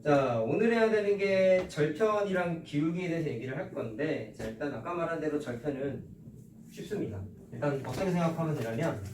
자, 오늘 해야 되는 게 절편이랑 기울기에 대해서 얘기를 할 건데, 자, 일단 아까 말한 대로 절편은 쉽습니다. 일단 어떻게 생각하면 되냐면,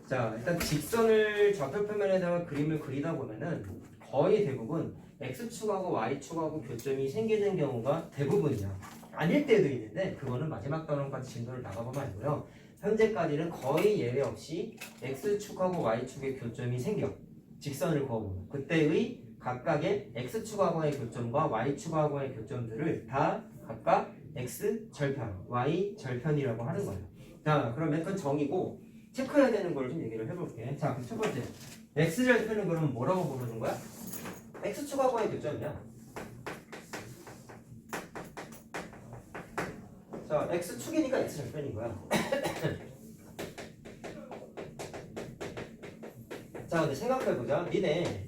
자, 일단 직선을 좌표표면에다가 그림을 그리다 보면은 거의 대부분 x축하고 y축하고 교점이 생기는 경우가 대부분이야. 아닐 때도 있는데 그거는 마지막 단원까지 진도를 나가보면 알고요. 현재까지는 거의 예외 없이 x축하고 y축의 교점이 생겨. 직선을 그어보면 그때의 각각의 x축하고의 교점과 y축하고의 교점들을 다 각각 x절편, y절편이라고 하는 거예요. 자, 그러면 그건 정의고 체크해야 되는 걸 좀 얘기를 해볼게. 자, 첫 번째 x절편은 그럼 뭐라고 부르는 거야? x축하고의 교점이야. 자, x축이니까 x절편인 거야. 자, 근데 생각해보자. 니네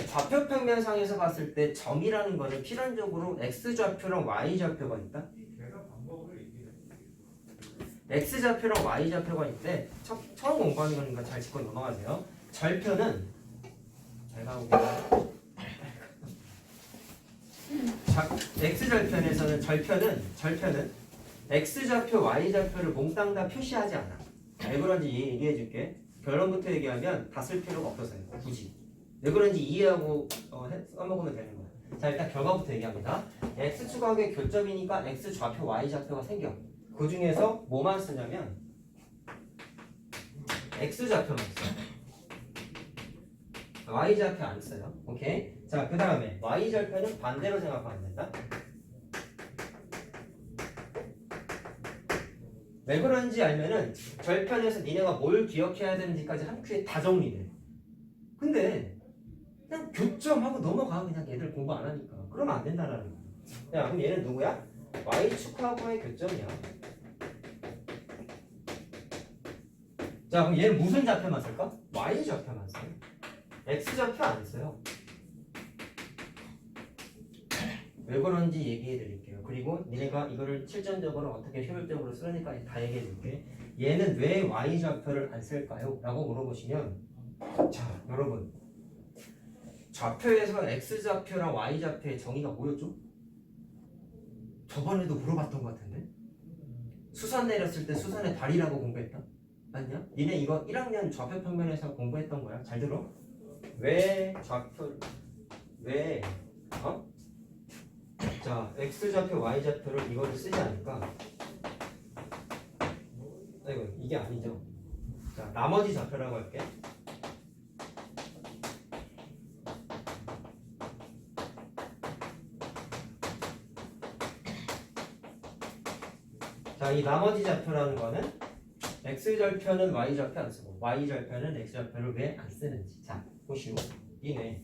좌표평면상에서 봤을 때 점이라는 거는 필연적으로 x좌표랑 y좌표가 있다. x좌표랑 y좌표가 있는데 처음 공부하는 거니까 잘 짚고 넘어가세요. 절편은 잘 나오고 x절편에서는 절편은 x좌표, y좌표를 몽땅 다 표시하지 않아. 왜 그런지 얘기해 줄게. 결론부터 얘기하면 다 쓸 필요가 없어서요. 굳이. 왜 그런지 이해하고 써먹으면 되는 거야. 자, 일단 결과부터 얘기합니다. x축하고의 교점이니까 x좌표, y좌표가 생겨. 그 중에서 뭐만 쓰냐면 x좌표만 써. y좌표 안 써요. 오케이? 자, 그 다음에 y절편은 반대로 생각하면 된다. 왜 그런지 알면은 절편에서 니네가 뭘 기억해야 되는지까지 한 큐에 다 정리돼. 근데 그냥 교점하고 넘어가. 그냥 얘들 공부 안 하니까. 그러면 안 된다라는 거야. 야, 그럼 얘는 누구야? y축하고의 교점이야. 자, 그럼 얘는 무슨 좌표만 쓸까? y좌표만 써요. x좌표 안 써요. 왜 그런지 얘기해 드릴게요. 그리고 니네가 이거를 실전적으로 어떻게 효율적으로 쓰니까 다 얘기해 줄게. 얘는 왜 y좌표를 안 쓸까요? 라고 물어보시면, 자, 여러분, 좌표에서 x좌표랑 y좌표의 정의가 뭐였죠? 저번에도 물어봤던 것 같은데? 수선 내렸을 때 수선의 발이라고 공부했다? 맞냐? 니네 이거 1학년 좌표평면에서 공부했던 거야. 잘 들어? 왜 자, x좌표, y좌표를 이거를 쓰지 않을까? 아이고, 이게 아니죠. 자, 나머지 좌표라고 할게. 자, 이 나머지 좌표라는 거는 x절편은 y좌표 안 쓰고 y절편은 x좌표를 왜 안 쓰는지. 자, 보시오. 이네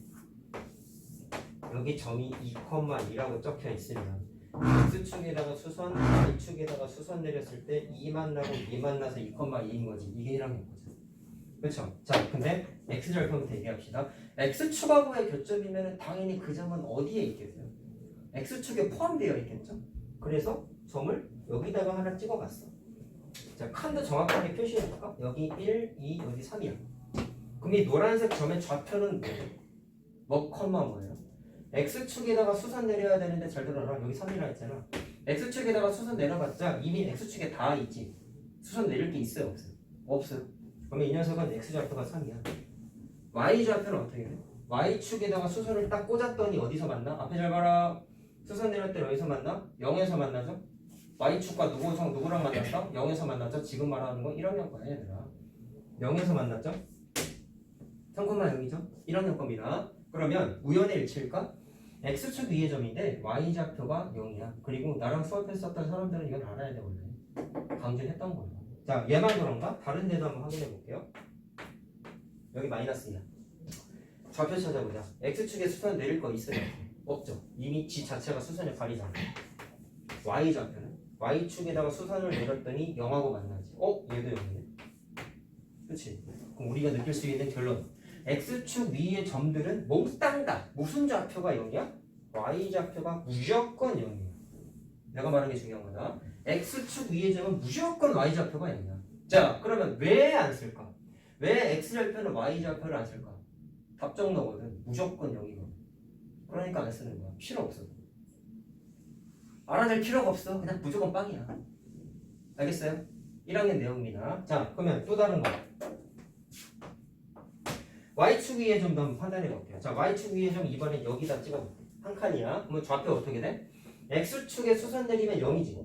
여기 점이 2,2라고 적혀 있으면 x축에다가 수선, y축에다가 수선 내렸을 때 2 만나고 2 만나서 2,2인 거지. 이게 1학년 거죠. 그렇죠? 자, 근데 x절편부터 얘기합시다. x축하고의 교점이면 당연히 그 점은 어디에 있겠어요? x축에 포함되어 있겠죠? 그래서 점을 여기다가 하나 찍어봤어. 자, 칸도 정확하게 표시해볼까? 여기 1, 2, 여기 3이야. 그럼 이 노란색 점의 좌표는 뭐 컴마 뭐예요? x축에다가 수선 내려야 되는데 잘 들어라. 여기 3이라 했잖아. x축에다가 수선 내려봤자 이미 x축에 다 있지. 수선 내릴 게 있어요? 없어요? 없어요. 그러면 이 녀석은 x좌표가 3이야. y좌표는 어떻게 해? y축에다가 수선을 딱 꽂았더니 어디서 만나? 앞에 잘 봐라. 수선 내릴 때 어디서 만나? 0에서 만나죠? y축과 누구랑 만났어? 0에서 만났죠? 지금 말하는 건 1학년 거야 얘들아. 0에서 만났죠? 3,0이죠? 1학년 겁니다. 그러면 우연의 일치일까? x축 위의 점인데 y좌표가 0이야. 그리고 나랑 수업했었던 사람들은 이건 알아야 돼 원래. 강조했던 거야. 자, 얘만 그런가? 다른 데도 한번 확인해 볼게요. 여기 마이너스야. 좌표 찾아보자. x축에 수선 내릴 거 있어요? 없죠. 이미 지 자체가 수선의 발이잖아. y좌표는? y축에다가 수선을 내렸더니 0하고 만나지. 얘도 0이네. 그치? 그럼 우리가 느낄 수 있는 결론. x축 위의 점들은 몽땅 다 무슨 좌표가 0이야? y좌표가 무조건 0이야. 내가 말하는 게 중요한 거다. x축 위의 점은 무조건 y좌표가 0이야. 자, 그러면 왜 안 쓸까? 왜 x좌표는 y좌표를 안 쓸까? 답정 너거든. 무조건 0이거든. 그러니까 안 쓰는 거야. 필요 없어. 알아낼 필요가 없어. 그냥 무조건 빵이야. 알겠어요? 1학년 내용입니다. 자, 그러면 또 다른 거. Y축 위에 좀 더 한번 판단해 볼게요. 자, Y축 위에 좀 이번엔 여기다 찍어볼게요. 한 칸이야. 그러면 좌표 어떻게 돼? X축에 수선 내리면 0이지.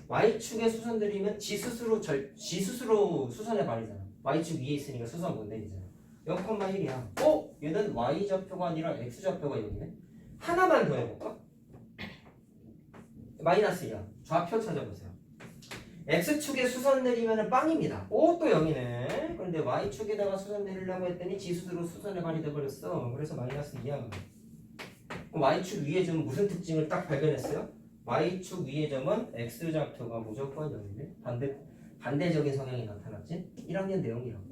Y축에 수선 내리면 지 스스로 수선해 버리잖아. Y축 위에 있으니까 수선 못 내리잖아. 0,1이야. 얘는 Y좌표가 아니라 X좌표가 여기네. 하나만 더 해볼까? 마이너스야. 좌표 찾아보세요. X축에 수선 내리면 빵입니다. 또 0이네. 그런데 Y축에다가 수선 내리려고 했더니 지수로 수선의 발이 돼버렸어. 그래서 마이너스 2야. 그럼 Y축 위의 점은 무슨 특징을 딱 발견했어요? Y축 위의 점은 X좌표가 무조건 0이네. 반대적인 성향이 나타났지? 1학년 내용이라고.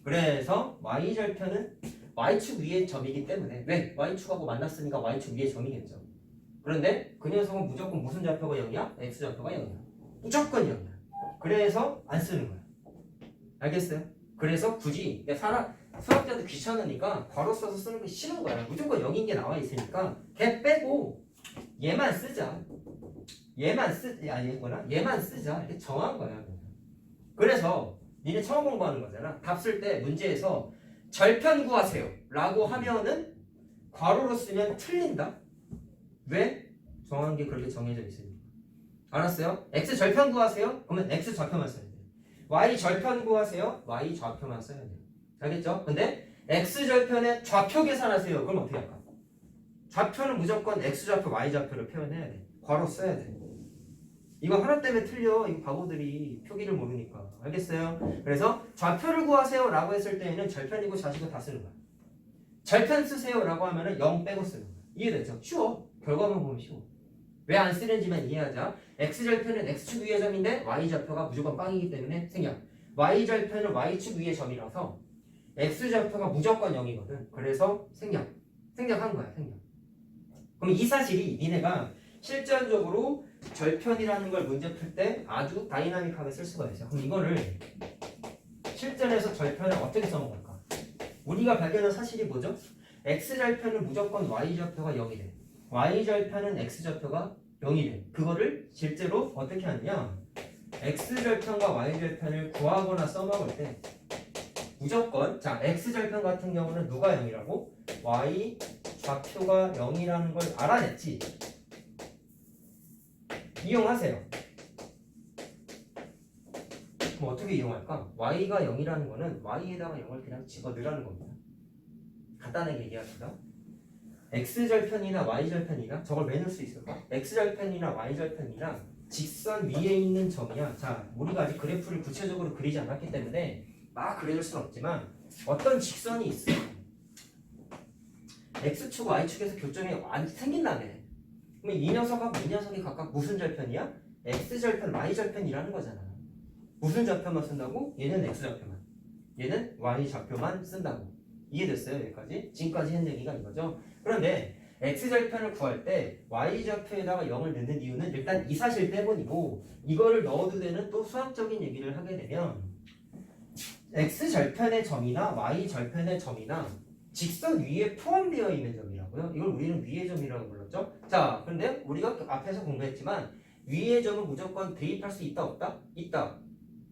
그래서 Y절편은 Y축 위의 점이기 때문에 왜? Y축하고 만났으니까 Y축 위의 점이겠죠. 그런데 그 녀석은 무조건 무슨 좌표가 0이야? X좌표가 0이야. 무조건 0이야. 그래서 안 쓰는 거야. 알겠어요? 그래서 굳이 수학자도 귀찮으니까 괄호 써서 쓰는 게 싫은 거야. 무조건 0인 게 나와 있으니까 걔 빼고 얘만 쓰자. 얘만 쓰자. 이렇게 정한 거야. 그래서 니네 처음 공부하는 거잖아. 답 쓸 때 문제에서 절편 구하세요 라고 하면은 괄호로 쓰면 틀린다. 왜? 정한 게 그렇게 정해져 있으니까. 알았어요? X 절편 구하세요? 그러면 X 좌표만 써야 돼. Y 절편 구하세요? Y 좌표만 써야 돼. 알겠죠? 근데 X 절편의 좌표 계산하세요. 그럼 어떻게 할까? 좌표는 무조건 X 좌표, Y 좌표를 표현해야 돼. 괄호 써야 돼. 이거 하나 때문에 틀려. 이거 바보들이 표기를 모르니까. 알겠어요? 그래서 좌표를 구하세요 라고 했을 때에는 절편이고 좌식을 다 쓰는 거야. 절편 쓰세요 라고 하면은 0 빼고 쓰는 거야. 이해됐죠? 쉬워. 결과만 보면 쉬워. 왜 안 쓰는지만 이해하자. X절편은 X축 위의 점인데 Y좌표가 무조건 빵이기 때문에 생략. Y절편은 Y축 위의 점이라서 X좌표가 무조건 0이거든. 그래서 생략한 거야. 생략. 그럼 이 사실이 니네가 실전적으로 절편이라는 걸 문제 풀 때 아주 다이나믹하게 쓸 수가 있어요. 그럼 이거를 실전에서 절편을 어떻게 써먹을까? 우리가 발견한 사실이 뭐죠? X절편은 무조건 Y좌표가 0이 돼. Y절편은 X좌표가 0이 돼. 그거를 실제로 어떻게 하느냐? X절편과 Y절편을 구하거나 써먹을 때 무조건 자 X절편 같은 경우는 누가 0이라고? Y좌표가 0이라는 걸 알아냈지. 이용하세요. 그럼 어떻게 이용할까? Y가 0이라는 거는 Y에다가 0을 그냥 집어넣으라는 겁니다. 간단하게 얘기합시다. X절편이나 Y절편이나 저걸 왜 넣을 수 있을까? X절편이나 Y절편이나 직선 위에 있는 점이야. 자, 우리가 아직 그래프를 구체적으로 그리지 않았기 때문에 막 그려줄 수는 없지만 어떤 직선이 있어. X축, Y축에서 교점이 생긴다네. 그럼 이 녀석하고 이 녀석이 각각 무슨 절편이야? X절편, Y절편이라는 거잖아. 무슨 좌표만 쓴다고? 얘는 X좌표만. 얘는 Y좌표만 쓴다고. 이해됐어요? 여기까지? 지금까지 한 얘기가 이거죠. 그런데 X절편을 구할 때 Y좌표에다가 0을 넣는 이유는 일단 이 사실 때문이고 이거를 넣어도 되는 또 수학적인 얘기를 하게 되면 X절편의 점이나 Y절편의 점이나 직선 위에 포함되어 있는 점이라고요. 이걸 우리는 위의 점이라고 불렀죠. 자, 근데 우리가 앞에서 공부했지만 위의 점은 무조건 대입할 수 있다 없다? 있다.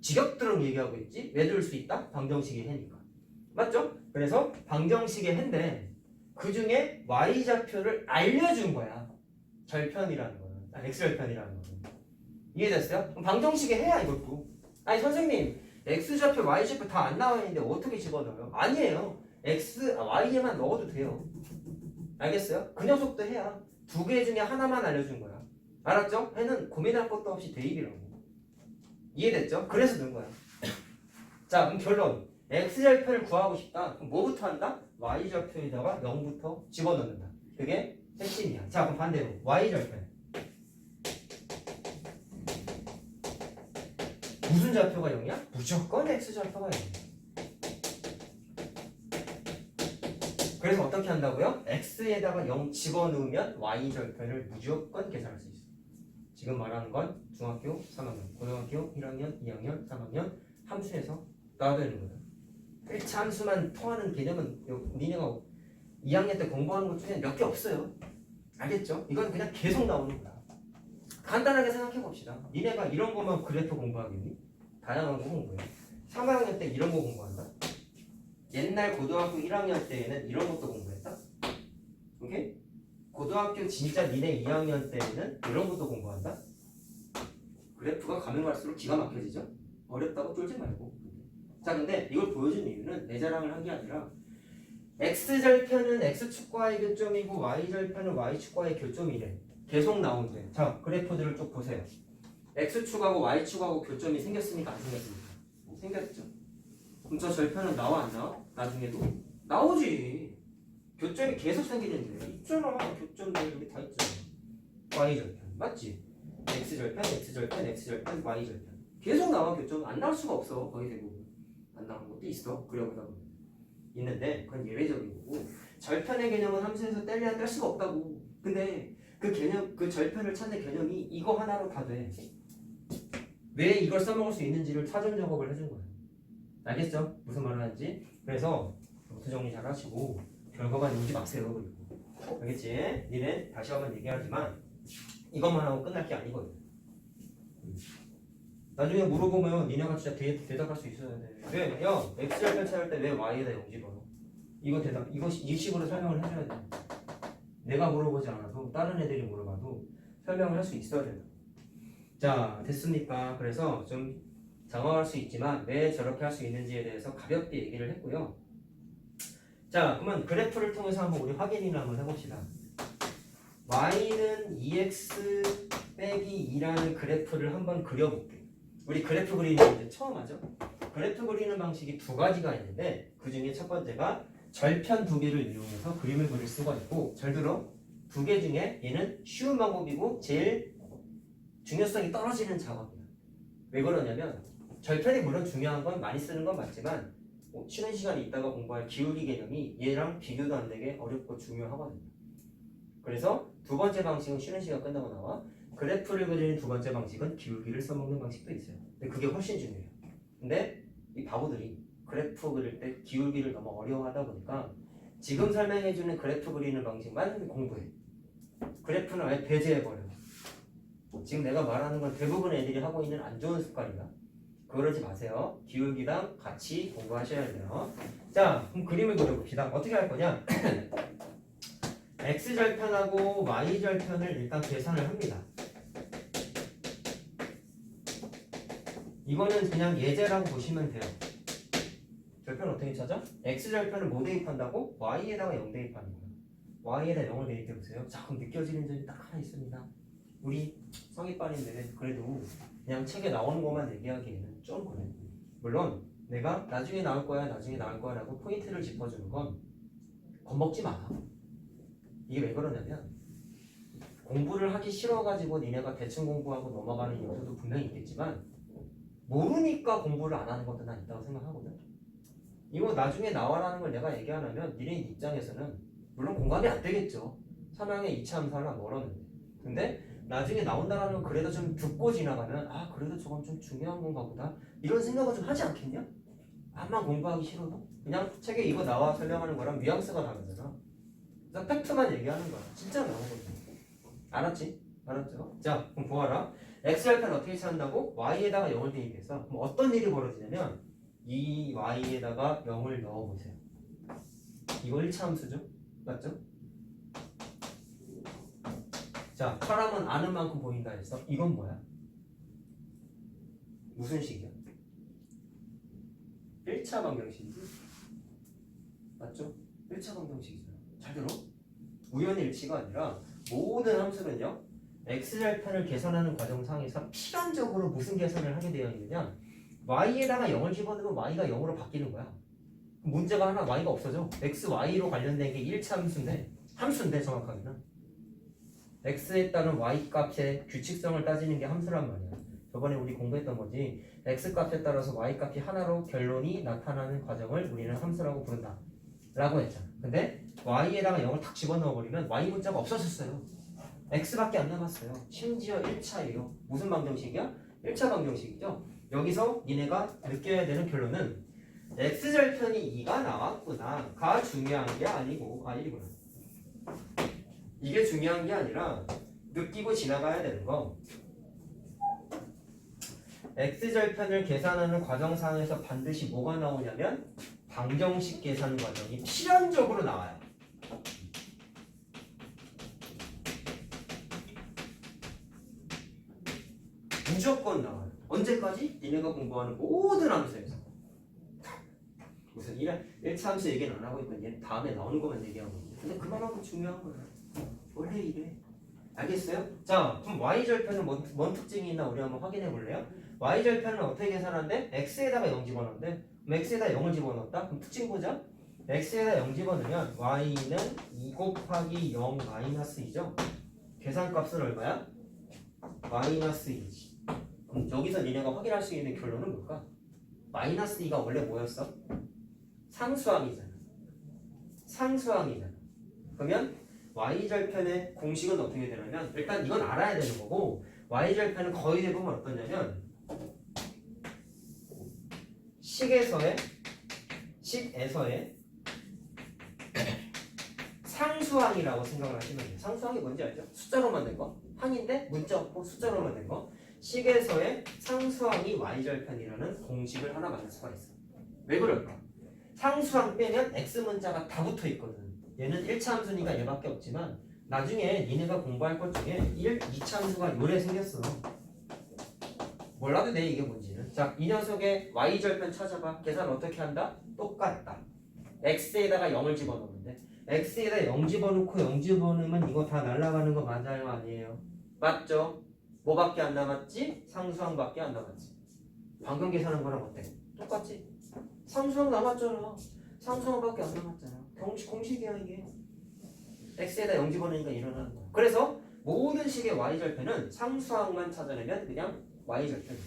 직역들은 얘기하고 있지. 왜 들을 수 있다? 방정식의 해니까. 맞죠? 그래서 방정식의 해인데 그 중에 Y좌표를 알려준 거야. 절편이라는 거는. X절편이라는 거는. 이해됐어요? 그럼 방정식의 해야 이것도. 아니 선생님 X좌표, Y좌표 다 안 나와 있는데 어떻게 집어넣어요? 아니에요. Y에만 넣어도 돼요. 알겠어요? 그 녀석도 해야. 두 개 중에 하나만 알려준 거야. 알았죠? 해는 고민할 것도 없이 대입이라고. 이해됐죠? 그래서 넣은 거야. 자, 그럼 결론. X절편을 구하고 싶다. 그럼 뭐부터 한다? Y절편에다가 0부터 집어넣는다. 그게 핵심이야. 자, 그럼 반대로 Y절편. 무슨 좌표가 0이야? 무조건 X좌표가 0이야. 그래서 어떻게 한다고요? X에다가 0 집어넣으면 Y절편을 무조건 계산할 수 있어. 지금 말하는 건 중학교 3학년, 고등학교 1학년, 2학년, 3학년 함수에서 나와야 되는 거야. 일차 함수만 통하는 개념은 니네가 2학년 때 공부하는 것 중에 몇 개 없어요. 알겠죠? 이건 그냥 계속 나오는 거야. 간단하게 생각해 봅시다. 니네가 이런 것만 그래프 공부하겠니? 다양한 거 공부해. 3학년 때 이런 거 공부한다. 옛날 고등학교 1학년 때에는 이런 것도 공부했다. 오케이? 고등학교 진짜 니네 2학년 때에는 이런 것도 공부한다. 그래프가 가면 갈수록 기가 막혀지죠? 어렵다고 쫄지 말고. 자, 근데 이걸 보여준 이유는 내 자랑을 한 게 아니라 x절편은 x축과의 교점이고 y절편은 y축과의 교점이래. 계속 나온대. 자, 그래프들을 쭉 보세요. x축하고 y축하고 교점이 생겼습니까? 안 생겼습니까? 생겼죠. 그럼 저 절편은 나와 안 나와? 나중에도? 나오지. 교점이 계속 생기는데 있잖아. 교점들 여기 다 있잖아. y절편 맞지? x절편, x절편, x절편, y절편 계속 나와. 교점 안 나올 수가 없어. 거의 대부분 안 나오는 것도 있어. 그려보다 보면 있는데 그건 예외적인 거고, 절편의 개념은 함수에서 뗄래야 뗄 수가 없다고. 근데 그 개념, 그 절편을 찾는 개념이 이거 하나로 다 돼. 왜 이걸 써먹을 수 있는지를 사전 작업을 해준 거야. 알겠죠? 무슨 말을 하는지. 그래서 노트 정리 잘 하시고 결과만 읽지 마세요. 그리고 알겠지? 니네 다시 한번 얘기하지만 이것만 하고 끝날 게 아니거든. 나중에 물어보면 니네가 진짜 대답할 수 있어야 돼. 왜? 야, x절편 찾을 때 왜 y에다 0 집어넣어? 이거 대답, 이거 이 식으로 설명을 해줘야 돼. 내가 물어보지 않아도 다른 애들이 물어봐도 설명을 할 수 있어야 돼. 자, 됐습니까? 그래서 좀 당황할 수 있지만 왜 저렇게 할 수 있는지에 대해서 가볍게 얘기를 했고요. 자, 그러면 그래프를 통해서 한번 우리 확인이나 한번 해봅시다. y는 2x 빼기 2라는 그래프를 한번 그려볼게. 우리 그래프 그리는 거 이제 처음 하죠? 그래프 그리는 방식이 두 가지가 있는데 그 중에 첫 번째가 절편 두 개를 이용해서 그림을 그릴 수가 있고, 잘 들어. 두 개 중에 얘는 쉬운 방법이고 제일 중요성이 떨어지는 작업이야. 왜 그러냐면 절편이 물론 중요한 건 많이 쓰는 건 맞지만 쉬는 시간이 있다가 공부할 기울기 개념이 얘랑 비교도 안 되게 어렵고 중요하거든요. 그래서 두 번째 방식은 쉬는 시간 끝나고 나와. 그래프를 그리는 두 번째 방식은 기울기를 써먹는 방식도 있어요. 근데 그게 훨씬 중요해요. 근데 이 바보들이 그래프 그릴 때 기울기를 너무 어려워하다 보니까 지금 설명해주는 그래프 그리는 방식만 공부해. 그래프는 아예 배제해버려. 지금 내가 말하는 건 대부분 애들이 하고 있는 안 좋은 습관이다. 그러지 마세요. 기울기랑 같이 공부하셔야 돼요. 자, 그럼 그림을 그려봅시다. 어떻게 할 거냐? x절편하고 y절편을 일단 계산을 합니다. 이거는 그냥 예제라고 보시면 돼요. 절편 어떻게 찾아? x절편을 뭐 대입한다고? y에다가 0 대입하는 거예요. y에다 0을 대입해보세요. 자, 그럼 느껴지는 점이 딱 하나 있습니다. 우리 성인반인데 그래도 그냥 책에 나오는 것만 얘기하기에는 좀 그래. 물론 내가 나중에 나올 거야 라고 포인트를 짚어주는 건 겁먹지 마. 이게 왜 그러냐면 공부를 하기 싫어가지고 니네가 대충 공부하고 넘어가는 요소도 분명히 있겠지만 모르니까 공부를 안 하는 것도 난 있다고 생각하거든. 이거 나중에 나와라는 걸 내가 얘기 안 하면 니네 입장에서는 물론 공감이 안 되겠죠. 3학년 2차 함수를 멀었는데. 근데 나중에 나온다라는 건 그래도 좀 듣고 지나가면 아, 그래도 저건 좀 중요한 건가 보다 이런 생각을 좀 하지 않겠냐? 암만 공부하기 싫어도? 그냥 책에 이거 나와 설명하는 거랑 뉘앙스가 다르잖아. 그래서 팩트만 얘기하는 거야. 진짜 나오거든. 알았지? 알았죠? 자, 그럼 보아라. x절편 어떻게 찾는다고? y에다가 0을 대입해서 그럼 어떤 일이 벌어지냐면 이 y에다가 0을 넣어보세요. 이거 1차 함수죠? 맞죠? 자, 사람은 아는 만큼 보인다 했어. 이건 뭐야? 무슨 식이야? 1차 방정식이지? 맞죠? 1차 방정식이잖아. 잘 들어? 우연의 일치가 아니라 모든 함수는요, x절편을 계산하는 과정상에서 필연적으로 무슨 계산을 하게 되어 있느냐, y에다가 0을 집어넣으면 y가 0으로 바뀌는 거야. 문제가 하나, y가 없어져. x, y로 관련된 게 1차 함수인데 정확하게는 x에 따른 y 값의 규칙성을 따지는 게 함수란 말이야. 저번에 우리 공부했던 거지. x 값에 따라서 y 값이 하나로 결론이 나타나는 과정을 우리는 함수라고 부른다 라고 했잖아. 근데 y에다가 0을 탁 집어넣어 버리면 y 문자가 없어졌어요. x밖에 안 남았어요. 심지어 1차예요. 무슨 방정식이야? 1차 방정식이죠. 여기서 니네가 느껴야 되는 결론은 x절편이 2가 나왔구나 가 중요한 게 아니고 1이구나. 이게 중요한 게 아니라 느끼고 지나가야 되는 거 x절편을 계산하는 과정상에서 반드시 뭐가 나오냐면 방정식 계산 과정이 필연적으로 나와요. 무조건 나와요. 언제까지? 니네가 공부하는 모든 함수에서. 무슨 1차 함수 얘기는 안 하고 있고 얘 다음에 나오는 것만 얘기하고 있는데 근데 그만큼 중요한 거예요. 원래 이래. 알겠어요? 자, 그럼 y절편은 뭔 특징이 있나 우리 한번 확인해 볼래요? y절편은 어떻게 계산하는데? x에다가 0 집어넣는데 그럼 x에다 0을 집어넣었다? 그럼 특징 보자. x에다 0 집어넣으면 y는 2 곱하기 0 마이너스 2죠? 계산값은 얼마야? 마이너스 2지. 그럼 여기서 니네가 확인할 수 있는 결론은 뭘까? 마이너스 2가 원래 뭐였어? 상수항이잖아. 상수항이잖아. 그러면 y절편의 공식은 어떻게 되냐면 일단 이건 알아야 되는 거고 y절편은 거의 대부분 어떠냐면 식에서의 상수항이라고 생각을 하시면 돼요. 상수항이 뭔지 알죠? 숫자로만 된 거. 항인데 문자 없고 숫자로만 된 거. 식에서의 상수항이 y절편이라는 공식을 하나 만들 수가 있어. 왜 그럴까? 상수항 빼면 x문자가 다 붙어 있거든. 얘는 1차 함수니까 얘밖에 없지만 나중에 니네가 공부할 것 중에 2차 함수가 요래 생겼어. 몰라도 돼 이게 뭔지는. 자, 이 녀석의 y절편 찾아봐. 계산 어떻게 한다? 똑같다. x에다가 0을 집어넣는데 x에다 0 집어넣고 0 집어넣으면 이거 다 날아가는 거 맞아요? 아니에요? 맞죠? 뭐밖에 안 남았지? 상수항밖에 안 남았지. 방금 계산한 거랑 어때? 똑같지? 상수항 남았잖아. 상수항밖에 안 남았잖아. 공식이야 이게. x에다 0 집어넣으니까 일어나는 거야. 그래서 모든 식의 y절편은 상수항만 찾아내면 그냥 y절편.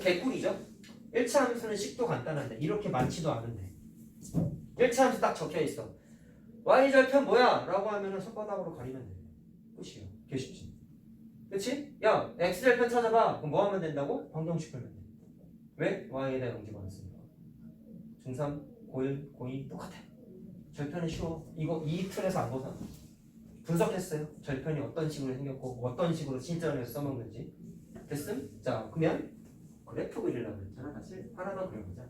개꿀이죠? 1차 함수는 식도 간단한데 이렇게 많지도 않은데 1차 함수 딱 적혀있어. y절편 뭐야? 라고 하면은 손바닥으로 가리면 돼. 끝이야. 개 쉽지. 그치? 야 x절편 찾아봐. 그럼 뭐 하면 된다고? 방정식 풀면 돼. 왜? y에다 0 집어넣었으니까. 중3, 고1, 고2 똑같아. 절편은 쉬워. 이거 이 틀에서 안 벗어나. 분석했어요. 절편이 어떤 식으로 생겼고 어떤 식으로 실전에서 써먹는지. 됐음? 자, 그러면 그래프 그리려고 했잖아. 사실 하나만 그려보자.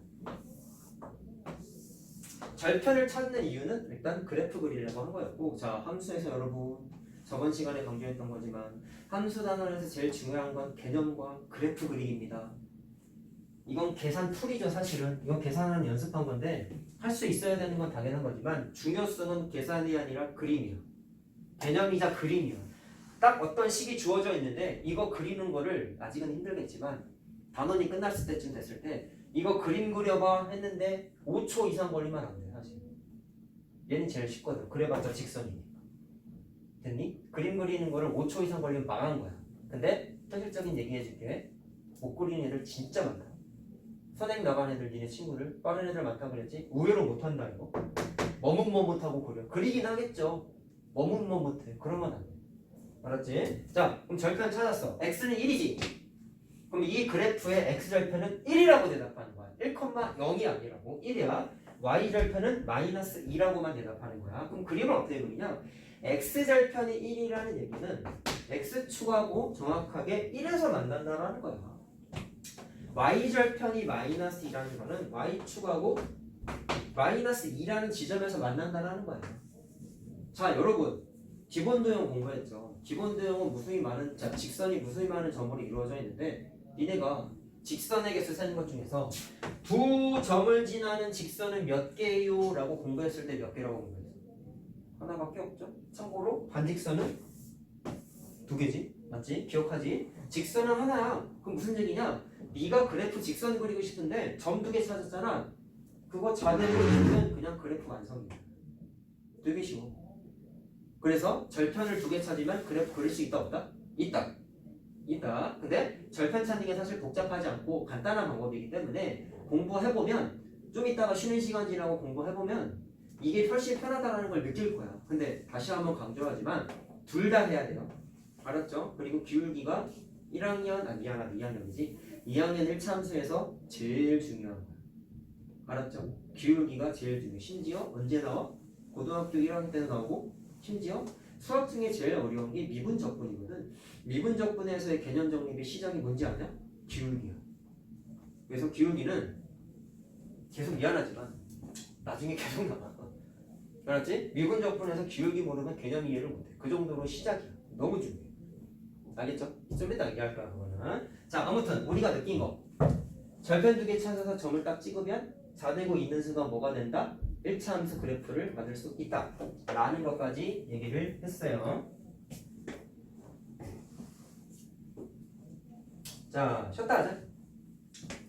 절편을 찾는 이유는 일단 그래프 그리려고 한 거였고, 자, 함수에서 여러분 저번 시간에 강조했던 거지만 함수 단원에서 제일 중요한 건 개념과 그래프 그리기입니다. 이건 계산 툴이죠. 사실은 이건 계산하는 연습한 건데 할 수 있어야 되는 건 당연한 거지만 중요성은 계산이 아니라 그림이야. 개념이자 그림이야. 딱 어떤 식이 주어져 있는데 이거 그리는 거를 아직은 힘들겠지만 단원이 끝났을 때쯤 됐을 때 이거 그림 그려봐 했는데 5초 이상 걸리면 안 돼. 사실 얘는 제일 쉽거든. 그래봤자 직선이니까. 됐니? 그림 그리는 거를 5초 이상 걸리면 망한 거야. 근데 현실적인 얘기 해줄게. 못 그리는 애들 진짜 많아. 선행 나간 애들 니네 친구들 빠른 애들 많다고 그랬지? 의외로 못한다 이거. 머뭇머뭇하고 그려. 그리긴 하겠죠. 머뭇머뭇해. 그러면 안 돼. 알았지? 자, 그럼 절편 찾았어. x는 1이지. 그럼 이 그래프의 x절편은 1이라고 대답하는 거야. 1,0이 아니라고. 1이야. y절편은 마이너스 2라고만 대답하는 거야. 그럼 그림을 어떻게 그리냐? x절편이 1이라는 얘기는 x축하고 정확하게 1에서 만난다는 거야. y절편이 마이너스 2라는 거는 y축하고 마이너스 2라는 지점에서 만난다는 거야. 자, 여러분 기본도형 공부했죠. 기본도형은 무수히 많은 직선이 무수히 많은 점으로 이루어져 있는데 니네가 직선의 개수 세는 것 중에서 두 점을 지나는 직선은 몇 개요? 라고 공부했을 때 몇 개라고 공부했어? 하나밖에 없죠. 참고로 반직선은 2개지. 맞지? 기억하지? 직선은 하나야. 그럼 무슨 얘기냐? 네가 그래프 직선 그리고 싶은데 점 2개 찾았잖아. 그거 자대로 읽으면 그냥 그래프 완성이야. 되게 쉬워. 그래서 절편을 2개 찾으면 그래프 그릴 수 있다 없다? 있다. 있다. 근데 절편 찾는 게 사실 복잡하지 않고 간단한 방법이기 때문에 공부해보면 좀 이따가 쉬는 시간 지나고 공부해보면 이게 훨씬 편하다는 걸 느낄 거야. 근데 다시 한번 강조하지만 둘 다 해야 돼요. 알았죠? 그리고 기울기가 2학년이지. 2학년 1차 함수에서 제일 중요한 거야. 알았죠? 기울기가 제일 중요해. 심지어 언제 나와? 고등학교 1학년 때도 나오고 심지어 수학 중에 제일 어려운 게 미분적분이거든. 미분적분에서의 개념 정립의 시작이 뭔지 아냐? 기울기야. 그래서 기울기는 계속 미안하지만 나중에 계속 나와. 알았지? 미분적분에서 기울기 모르면 개념 이해를 못해. 그 정도로 시작이야. 너무 중요해. 알겠죠? 좀 이따 얘기할 거야 그거는. 자, 아무튼 우리가 느낀 거 절편 두 개 찾아서 점을 딱 찍으면 4되고 있는 수가 뭐가 된다? 1차 함수 그래프를 만들 수 있다 라는 것까지 얘기를 했어요. 자, 쉬었다 하자.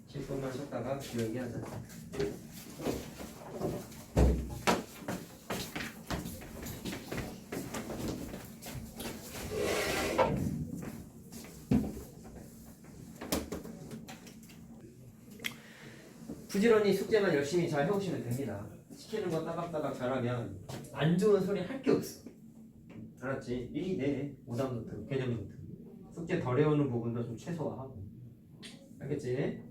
10분만 쉬었다가 기울기 하자. 부지런히 숙제만 열심히 잘 해오시면 됩니다. 시키는 거 따박따박 잘하면 안 좋은 소리 할 게 없어. 알았지? 미리 내 오답 노트, 개념 노트. 숙제 덜 해오는 부분도 좀 최소화하고. 알겠지?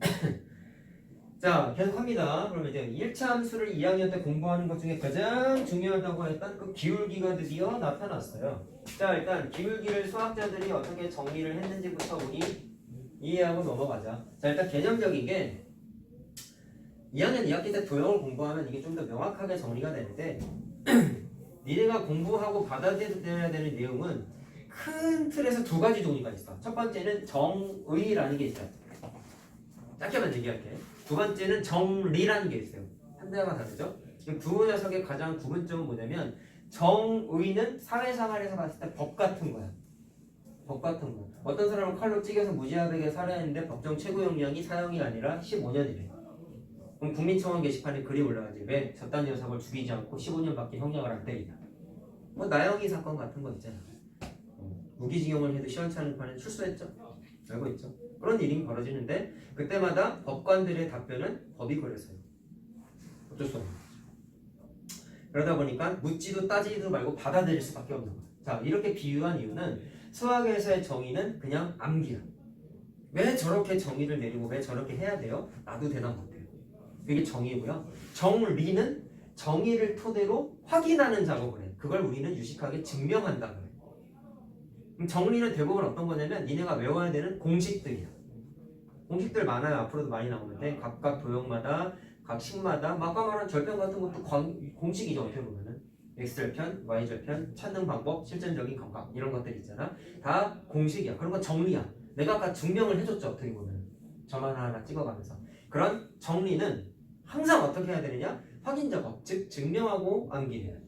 자, 계속합니다. 그럼 이제 1차 함수를 2학년 때 공부하는 것 중에 가장 중요하다고 했던 그 기울기가 드디어 나타났어요. 자, 일단 기울기를 수학자들이 어떻게 정리를 했는지부터 우리 이해하고 넘어가자. 자, 일단 개념적인 게 2학년 2학기 때 도형을 공부하면 이게 좀 더 명확하게 정리가 되는데 니네가 공부하고 받아들여야 되는 내용은 큰 틀에서 두 가지 종류가 있어. 첫 번째는 정의라는 게 있어요. 짧게만 얘기할게. 두 번째는 정리라는 게 있어요. 한자가 다르죠? 두 녀석의 가장 구분점은 뭐냐면 정의는 사회생활에서 봤을 때 법 같은 거야. 법 같은 거. 어떤 사람은 칼로 찌겨서 무지하게 살아야 했는데 법정 최고형량이 사형이 아니라 15년이래. 그럼 국민청원 게시판에 글이 올라가지. 왜 저딴 녀석을 죽이지 않고 15년밖에 형량을 안 때리냐. 뭐 나영이 사건 같은 거 있잖아. 무기징역을 해도 시원찮은 판에 출소했죠. 알고 있죠. 그런 일이 벌어지는데 그때마다 법관들의 답변은 법이 그래서요. 어쩔 수 없는 거죠. 그러다 보니까 묻지도 따지지도 말고 받아들일 수밖에 없는 거예요. 자, 이렇게 비유한 이유는 수학에서의 정의는 그냥 암기야. 왜 저렇게 정의를 내리고 왜 저렇게 해야 돼요? 나도 대답 못해요. 그게 정의고요. 정리는 정의를 토대로 확인하는 작업을 해. 그걸 우리는 유식하게 증명한다 그래. 그럼 정리는 대부분 어떤 거냐면 니네가 외워야 되는 공식들이야. 공식들 많아요. 앞으로도 많이 나오는데 각각 도형마다 각 식마다 아까 말한 절편 같은 것도 공식이죠. 어떻게 보면은 x절편, y절편, 찾는 방법, 실전적인 감각 이런 것들 있잖아. 다 공식이야. 그런 건 정리야. 내가 아까 증명을 해줬죠. 어떻게 보면 점 하나 찍어가면서 그런 정리는 항상 어떻게 해야 되느냐? 확인 작업, 즉 증명하고 암기해야 돼.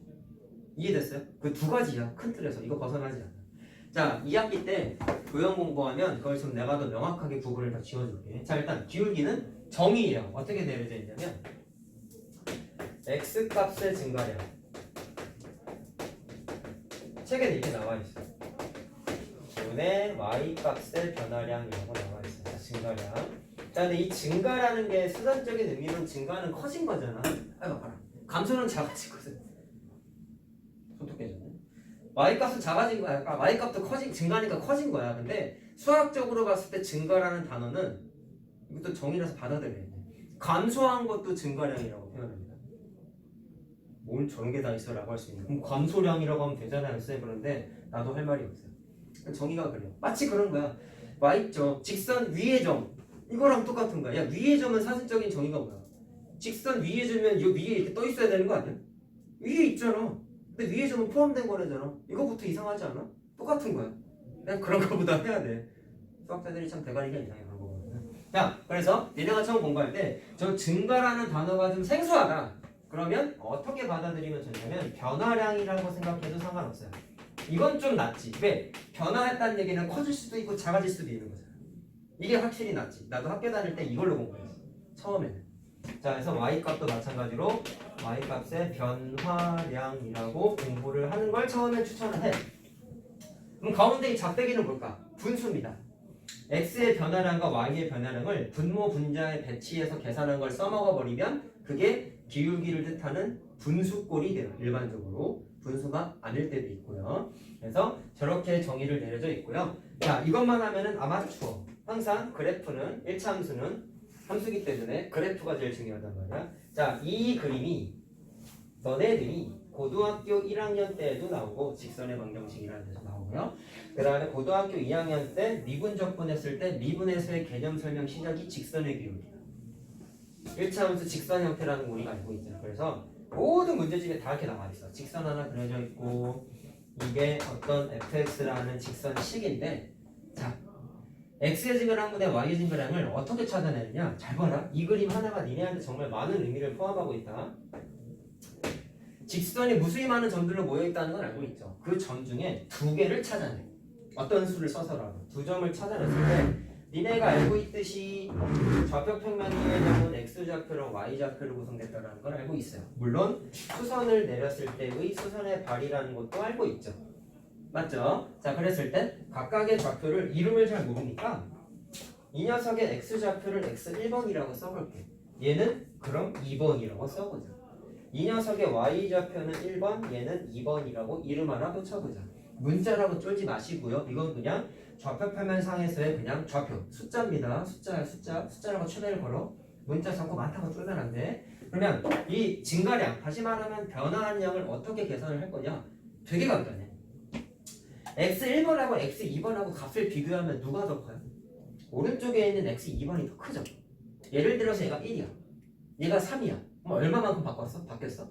이해됐어요? 그 두 가지야. 큰 틀에서 이거 벗어나지 않아. 자, 2학기 때 도형 공부하면 그걸 좀 내가 더 명확하게 구분을 더 지어줄게. 자, 일단 기울기는 정의예요. 어떻게 내려져 있냐면 x 값의 증가량. 책에는 이렇게 나와 있어. 분의 y 값의 변화량이라고 나와 있어. 자, 증가량. 자, 근데 이 증가라는 게 수단적인 의미로는 증가는 커진 거잖아. 아이고, 봐라. 감소는 작아지거든. 손톱 깨졌네. y값은 작아진 거야. y값도 증가니까 커진 거야. 근데 수학적으로 봤을 때 증가라는 단어는 이것도 정의라서 받아들여야 돼. 감소한 것도 증가량이라고 표현합니다. 뭘 저런 게 다 있어 라고 할 수 있는. 그럼 감소량이라고 하면 되잖아요. 쌤. 그런데 나도 할 말이 없어요. 정의가 그래요. 마치 그런 거야. y점, 직선 위의 점. 이거랑 똑같은 거야. 야, 위의 점은 사진적인 정의가 뭐야? 직선 위의 점이면 이 위에 이렇게 떠 있어야 되는 거 아니야? 위에 있잖아. 근데 위의 점은 포함된 거래잖아. 이거부터 이상하지 않아? 똑같은 거야. 그냥 그런 거보다 해야 돼. 수학자들이 참 대가리가 이상해 그런 거 보면. 자, 그래서 니네가 처음 공부할 때 저 증가라는 단어가 좀 생소하다. 그러면 어떻게 받아들이면 좋냐면 변화량이라고 생각해도 상관없어요. 이건 좀 낫지. 왜? 변화했다는 얘기는 커질 수도 있고 작아질 수도 있는 거잖아. 이게 확실히 낫지. 나도 학교 다닐 때 이걸로 공부했어. 처음에는. 자, 그래서 y값도 마찬가지로 y값의 변화량이라고 공부를 하는 걸 처음에 추천을 해. 그럼 가운데 이 작대기는 뭘까? 분수입니다. x의 변화량과 y의 변화량을 분모 분자에 배치해서 계산한 걸 써먹어 버리면 그게 기울기를 뜻하는 분수꼴이 돼요. 일반적으로. 분수가 아닐 때도 있고요. 그래서 저렇게 정의를 내려져 있고요. 자, 이것만 하면은 아마추어. 항상 그래프는 1차 함수는 함수기 때문에 그래프가 제일 중요하단 말이야. 자, 이 그림이 너네들이 고등학교 1학년 때에도 나오고 직선의 방정식이라는 데서 나오고요. 그 다음에 고등학교 2학년 때 미분적분했을 때 미분에서의 개념 설명 시작이 직선의 기울기야. 1차 함수 직선 형태라는 거 우리가 알고 있잖아. 그래서 모든 문제집에 다 이렇게 나와 있어. 직선 하나 그려져 있고 이게 어떤 fx라는 직선식인데, 자, x의 증가량분의 y의 증가량을 어떻게 찾아내느냐? 잘 봐라. 이 그림 하나가 니네한테 정말 많은 의미를 포함하고 있다. 직선이 무수히 많은 점들로 모여 있다는 건 알고 있죠. 그 점 중에 두 개를 찾아내. 어떤 수를 써서라도 두 점을 찾아냈을 때 니네가 알고 있듯이 좌표 평면의 개념은 x좌표랑 y좌표로 구성됐다는 걸 알고 있어요. 물론 수선을 내렸을 때의 수선의 발이라는 것도 알고 있죠. 맞죠? 자, 그랬을 때 각각의 좌표를 이름을 잘 모르니까 이 녀석의 x좌표를 x1번이라고 써볼게. 얘는 그럼 2번이라고 써보자. 이 녀석의 y좌표는 1번, 얘는 2번이라고 이름 하나 붙여보자. 문자라고 쫄지 마시고요. 이건 그냥 좌표 표면상에서의 그냥 좌표 숫자입니다. 숫자라고 최대를 걸어. 문자 자꾸 많다고 쫄면 안 돼. 그러면 이 증가량, 다시 말하면 변화한 양을 어떻게 계산을 할 거냐? 되게 간단해. x1번하고 x2번하고 값을 비교하면 누가 더 커요? 오른쪽에 있는 x2번이 더 크죠. 예를 들어서 얘가 1이야. 얘가 3이야. 그럼 얼마만큼 바뀌었어?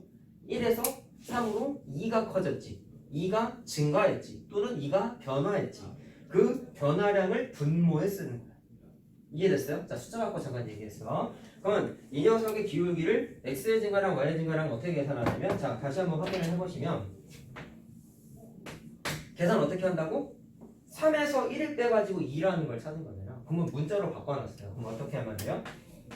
1에서 3으로 2가 커졌지. 2가 증가했지. 또는 2가 변화했지. 그 변화량을 분모해 쓰는 거야. 이해됐어요? 자, 숫자 갖고 잠깐 얘기했어. 그러면 이 녀석의 기울기를 x의 증가랑 y의 증가랑 어떻게 계산하냐면, 자, 다시 한번 확인을 해보시면 계산 어떻게 한다고? 3에서 1을 빼가지고 2라는 걸 찾는 거잖아요. 그러면 문자로 바꿔놨어요. 그럼 어떻게 하면 돼요?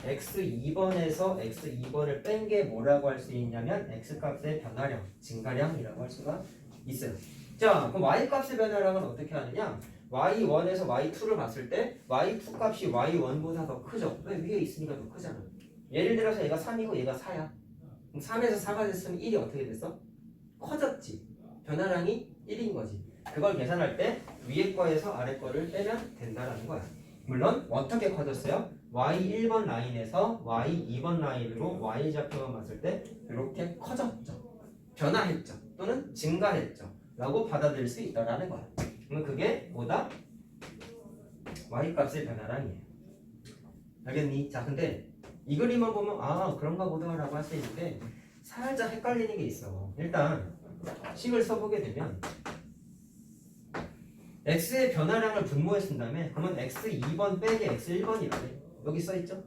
x2번에서 x2번을 뺀 게 뭐라고 할 수 있냐면 x값의 변화량, 증가량이라고 할 수가 있어요. 자, 그럼 y값의 변화량은 어떻게 하느냐? y1에서 y2를 봤을 때 y2 값이 y1보다 더 크죠? 왜? 위에 있으니까 더 크잖아. 예를 들어서 얘가 3이고 얘가 4야. 그럼 3에서 4가 됐으면 1이 어떻게 됐어? 커졌지. 변화량이 1인 거지. 그걸 계산할 때 위에 거에서 아래 거를 빼면 된다라는 거야. 물론 어떻게 커졌어요? y1번 라인에서 y2번 라인으로 y좌표만 봤을 때 이렇게 커졌죠. 변화했죠. 또는 증가했죠. 라고 받아들일 수 있다라는 거야. 그럼 그게 뭐다? y값의 변화량이에요. 알겠니? 자, 근데 이 그림만 보면 아, 그런가 보다 라고 할 수 있는데 살짝 헷갈리는 게 있어. 일단 식을 써보게 되면 x의 변화량을 분모해 쓴 다음에 그러면 x2번 빼기 x1번이라며. 여기 써있죠?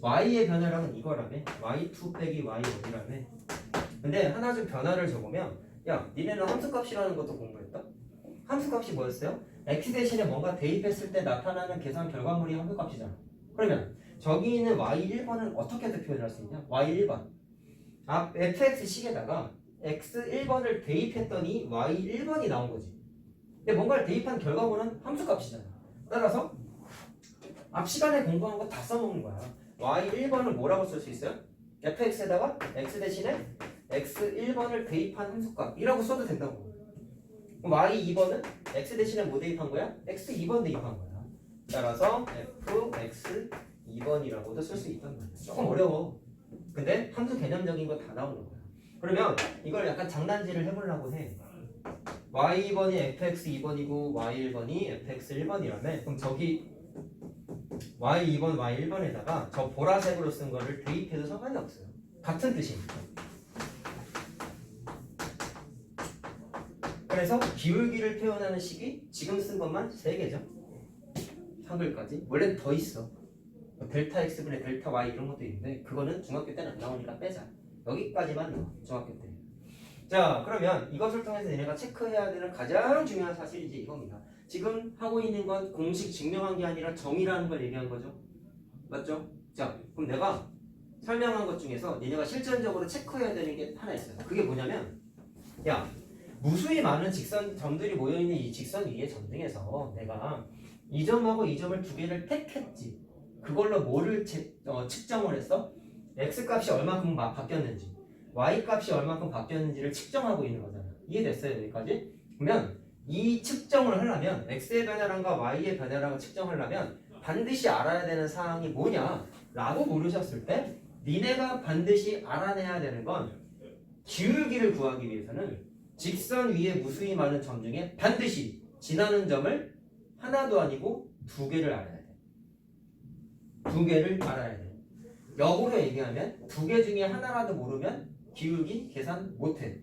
y의 변화량은 이거라며. y2 빼기 y1이라며. 근데 하나 좀 변화를 줘보면, 야, 니네는 함수값이라는 것도 공부했다? 함수값이 뭐였어요? x 대신에 뭔가 대입했을 때 나타나는 계산 결과물이 함수값이잖아. 그러면 저기 있는 y1번은 어떻게 표현할 수 있냐? y1번 앞 fx식에다가 x1번을 대입했더니 y1번이 나온 거지. 근데 뭔가를 대입한 결과물은 함수값이잖아. 따라서 앞 시간에 공부한 거 다 써먹는 거야. y1번을 뭐라고 쓸 수 있어요? fx에다가 x 대신에 x1번을 대입한 함수값이라고 써도 된다고. 그럼 y2번은 x 대신에 뭐 대입한 거야? x2번 대입한 거야. 따라서 fx2번이라고도 쓸 수 있단 말이야. 조금 어려워. 근데 함수 개념적인 거 다 나오는 거야. 그러면 이걸 약간 장난질을 해보려고 해. y2번이 fx2번이고 y1번이 fx1번이라며. 그럼 저기 y2번, y1번에다가 저 보라색으로 쓴 거를 대입해도 상관이 없어요. 같은 뜻이니까. 그래서 기울기를 표현하는 식이 지금 쓴 것만 3개죠. 한글까지. 원래는 더 있어. 델타 x분의 델타 y 이런 것도 있는데 그거는 중학교 때는 안 나오니까 빼자. 여기까지만 나와. 중학교 때. 자, 그러면 이것을 통해서 얘네가 체크해야 되는 가장 중요한 사실이 이제 이겁니다. 지금 하고 있는 건 공식 증명한 게 아니라 정의라는 걸 얘기한 거죠. 맞죠? 자, 그럼 내가 설명한 것 중에서 얘네가 실전적으로 체크해야 되는 게 하나 있어요. 그게 뭐냐면, 야, 무수히 많은 직선 점들이 모여있는 이 직선 위의 점 중에서 내가 이 점하고 이 점을 두 개를 택했지. 그걸로 뭐를 측정을 했어? x값이 얼마큼 바뀌었는지, y값이 얼마큼 바뀌었는지를 측정하고 있는 거잖아. 이해됐어요? 여기까지? 그러면 이 측정을 하려면 x의 변화량과 y의 변화량을 측정하려면 반드시 알아야 되는 사항이 뭐냐? 라고 물으셨을 때 니네가 반드시 알아내야 되는 건 기울기를 구하기 위해서는 직선 위에 무수히 많은 점 중에 반드시 지나는 점을 하나도 아니고 두 개를 알아야 돼. 두 개를 알아야 돼. 역으로 얘기하면 두 개 중에 하나라도 모르면 기울기 계산 못해.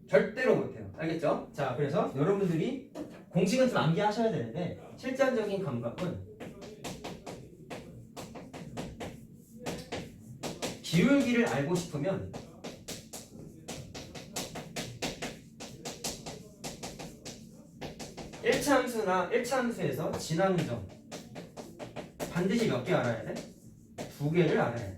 절대로 못해요. 알겠죠? 자, 그래서 여러분들이 공식은 좀 암기하셔야 되는데 실전적인 감각은 기울기를 알고 싶으면 일차함수나 1차함수에서 지나는 점 반드시 몇 개 알아야 돼? 두 개를 알아야 돼.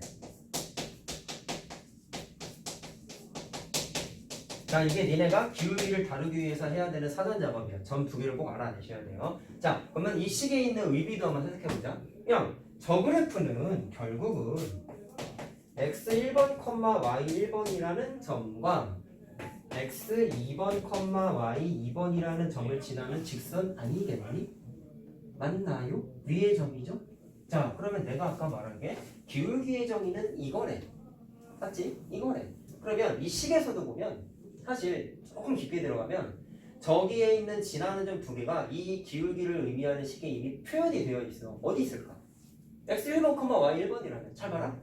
자, 이게 니네가 기울기를 다루기 위해서 해야 되는 사전 작업이야. 점 두 개를 꼭 알아내셔야 돼요. 자, 그러면 이 식에 있는 의비도 한번 해석해보자. 그냥 저 그래프는 결국은 x1번, y1번이라는 점과 x2번, y2번이라는 점을 지나는 직선 아니겠니? 맞나요? 위의 점이죠? 자, 그러면 내가 아까 말한 게 기울기의 정의는 이거래. 맞지? 이거래. 그러면 이 식에서도 보면 사실 조금 깊게 들어가면 저기에 있는 지나는 점 두 개가 이 기울기를 의미하는 식에 이미 표현이 되어 있어. 어디 있을까? x1번, y1번이라면 잘 봐라.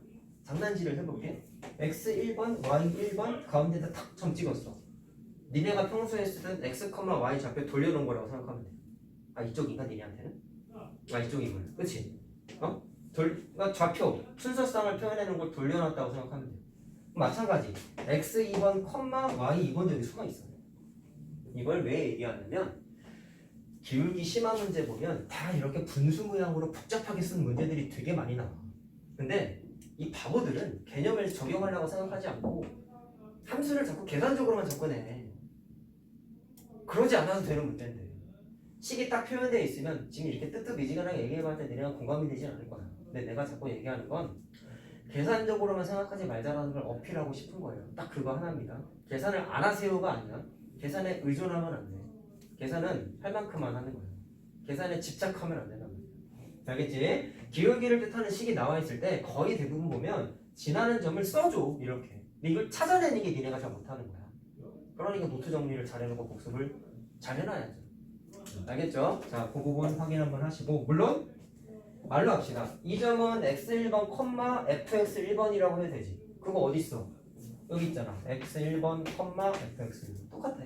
장난질을 해볼게. x1번, y1번 가운데다 탁 점 찍었어. 니네가 평소에 쓰던 x, y 좌표 돌려놓은 거라고 생각하면 돼. 아, 이쪽인가 니네한테는? 아, 이쪽이구나. 그치? 그러니까 좌표, 순서쌍을 표현해놓은 걸 돌려놨다고 생각하면 돼. 마찬가지 x2번, y2번 여기 수가 있어요. 이걸 왜 얘기하냐면 기울기 심화 문제 보면 다 이렇게 분수 모양으로 복잡하게 쓴 문제들이 되게 많이 나와. 근데 이 바보들은 개념을 적용하려고 생각하지 않고 함수를 자꾸 계산적으로만 접근해. 그러지 않아도 되는 문제인데 식이 딱 표현되어 있으면 지금 이렇게 뜨뜻미지근하게 얘기해봤을 때 내가 공감이 되진 않을 거야. 근데 내가 자꾸 얘기하는 건 계산적으로만 생각하지 말자라는 걸 어필하고 싶은 거예요. 딱 그거 하나입니다. 계산을 안 하세요가 아니야. 계산에 의존하면 안 돼. 계산은 할 만큼만 하는 거예요. 계산에 집착하면 안 된단 말이야. 알겠지? 기울기를 뜻하는 식이 나와 있을 때 거의 대부분 보면 지나는 점을 써줘. 이렇게. 근데 이걸 찾아내는 게 니네가 잘 못하는 거야. 그러니까 노트 정리를 잘 해놓고 복습을 잘 해놔야죠. 알겠죠? 자, 그 부분 확인 한번 하시고 물론 말로 합시다. 이 점은 x1번, fx1번이라고 해도 되지. 그거 어디 있어? 여기 있잖아. x1번, fx1번. 똑같아.